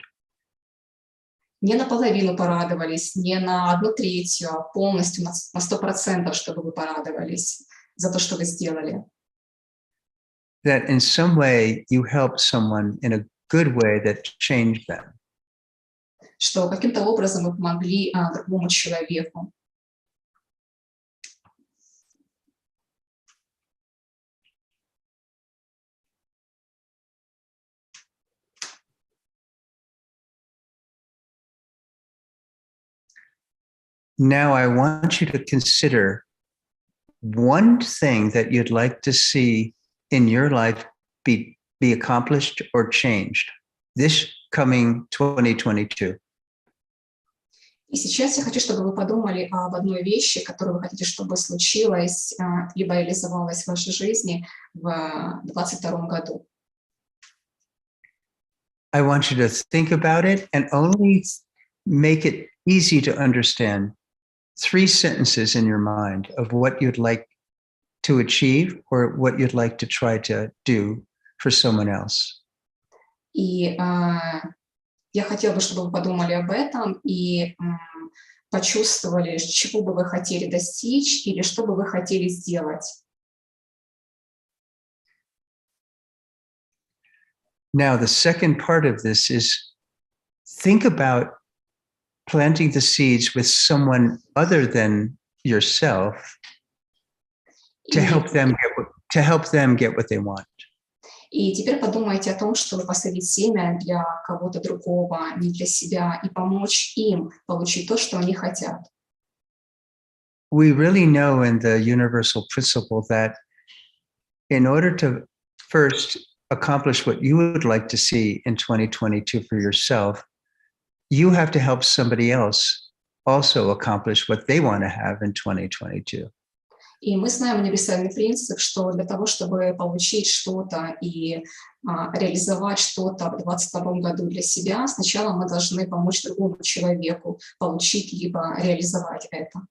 Не наполовину порадовались, не на 1/3, а полностью на 100%, чтобы вы порадовались за то, что вы сделали. That in some way you helped someone in a good way that changed them. Что каким-то образом вы помогли другому человеку. Now I want you to consider one thing that you'd like to see in your life be accomplished or changed this coming 2022. И сейчас я хочу, чтобы вы подумали об одной вещи, которую вы хотите, чтобы случилась, либо реализовалась в вашей жизни в 2022 году. I want you to think about it and only make it easy to understand 3 sentences in your mind of what you'd like to achieve or what you'd like to try to do for someone else. И я хотела бы, чтобы вы подумали об этом и почувствовали, чего бы вы хотели достичь или что бы вы хотели сделать. Now, the second part of this is think about planting the seeds with someone other than yourself to help them get what they want. И теперь подумайте о том, чтобы посадить семя для кого-то другого, не для себя, и помочь им получить то, что они хотят. We really know in the universal principle that in order to first accomplish what you would like to see in 2022 for yourself, you have to help somebody else also accomplish what they want to have in 2022. И мы знаем универсальный принцип, что для того, чтобы получить что-то и реализовать что-то в 2022 году для себя, сначала мы должны помочь другому человеку получить либо реализовать это.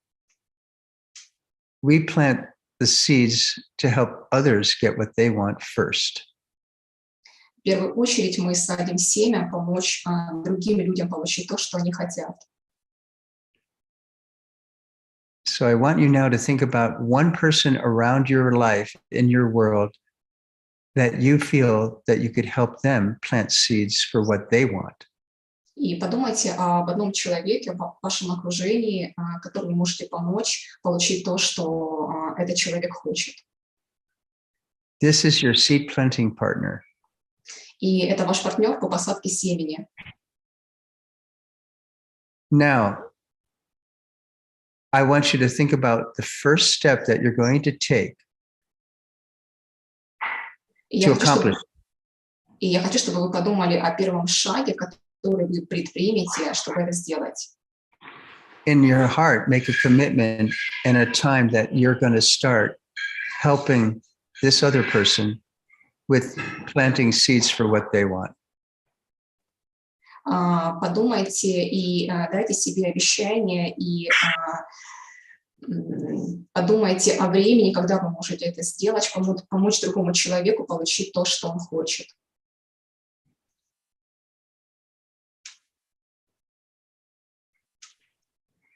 We plant the seeds to help others get what they want first. В первую очередь мы садим семя, помочь другим людям получить то, что они хотят. So I want you now to think about one person around your life, in your world, that you feel that you could help them plant seeds for what they want. И подумайте об одном человеке в вашем окружении, которому вы можете помочь получить то, что этот человек хочет. This is your seed planting partner. И это ваш партнер по посадке семени. Now, I want you to think about the first step that you're going to take to accomplish. И я хочу, чтобы вы подумали о первом шаге, который вы предпримете, чтобы это сделать. In your heart, make a commitment and a time that you're going to start helping this other person with planting seeds for what they want. подумайте и дайте себе обещание, и подумайте о времени, когда вы можете это сделать, помочь другому человеку получить то, что он хочет.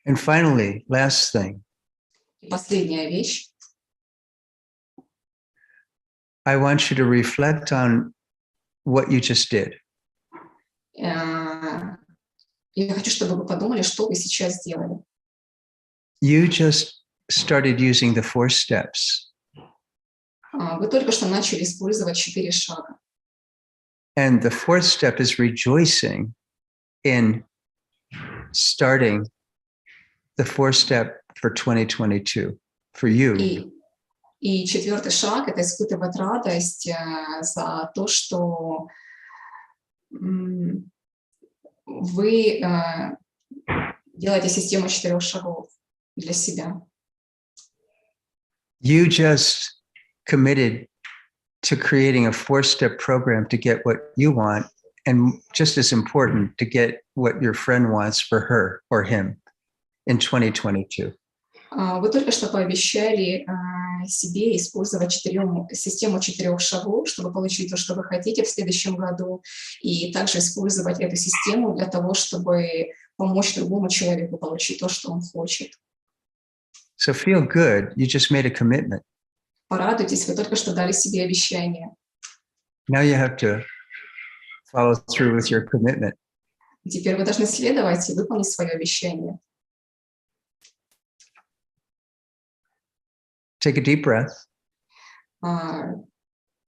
And finally, last thing, И последняя вещь. I want you to reflect on what you just did. Я хочу, чтобы вы подумали, что вы сейчас сделали. You just started using the 4 steps. Вы только что начали использовать 4 шага. And the 4th step is rejoicing in starting the 4th step for 2022 for you. И 4-й шаг — это испытывать радость за то, что вы делаете систему 4 шагов для себя. You just committed to creating a 4-step program to get what you want, and just as important, to get what your friend wants for her or him in 2022. Вы только что пообещали себе использовать систему 4 шагов, чтобы получить то, что вы хотите в следующем году, и также использовать эту систему для того, чтобы помочь другому человеку получить то, что он хочет. So feel good. You just made a commitment. Порадуйтесь, вы только что дали себе обещание. Now you have to follow through with your commitment. Теперь вы должны следовать и выполнить свое обещание. Take a deep breath.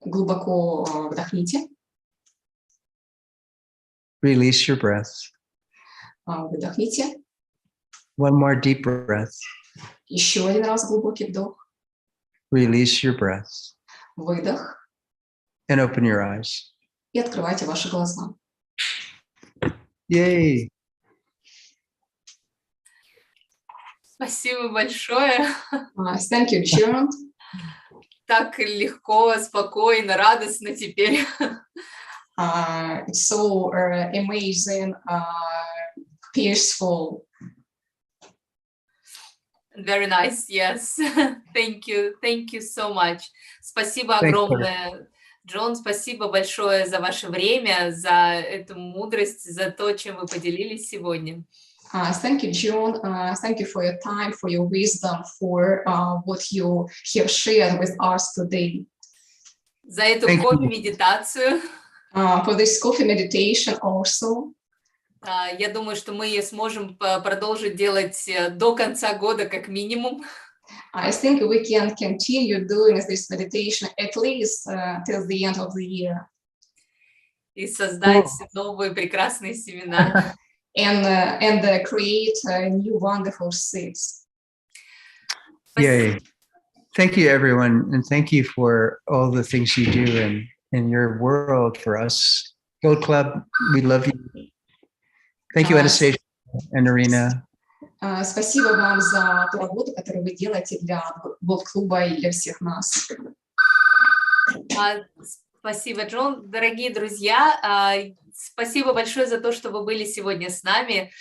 Глубоко вдохните. Release your breath. Выдохните. One more deep breath. Еще один раз глубокий вдох. Release your breath. Выдох. And open your eyes. И открывайте ваши глаза. Yay! Спасибо большое. Thank you, John. Так легко, спокойно, радостно теперь. It's so amazing, peaceful. Very nice, yes. Thank you so much. Спасибо огромное, Джон, спасибо большое за ваше время, за эту мудрость, за то, чем вы поделились сегодня. Thank you, John. Thank you for your time, for your wisdom, for what you have shared with us today. За эту кофе-медитацию. For this coffee meditation also. Я думаю, что мы сможем продолжить делать до конца года как минимум. I think we can continue doing this meditation at least till the end of the year. И создать новые прекрасные семена. And create new wonderful seeds. Yay. Thank you, everyone. And thank you for all the things you do in your world for us. Gold Club, we love you. Thank you, Anastasia and Irina. Спасибо вам за ту работу, которую вы делаете для Gold-клуба и для всех нас. Спасибо, Джон. Дорогие друзья, спасибо большое за то, что вы были сегодня с нами.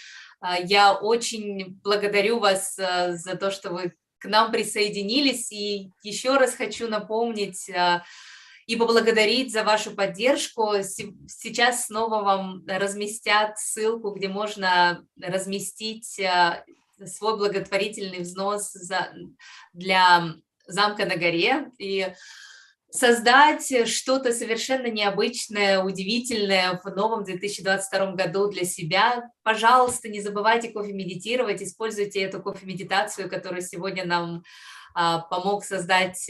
Я очень благодарю вас за то, что вы к нам присоединились. И еще раз хочу напомнить и поблагодарить за вашу поддержку. Сейчас снова вам разместят ссылку, где можно разместить свой благотворительный взнос для замка на горе и создать что-то совершенно необычное, удивительное в новом 2022 году для себя. Пожалуйста, не забывайте кофе-медитировать, используйте эту кофе-медитацию, которую сегодня нам помог создать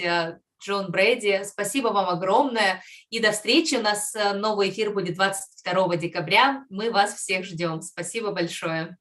Джон Брэди. Спасибо вам огромное. И до встречи. У нас новый эфир будет 22 декабря. Мы вас всех ждем. Спасибо большое.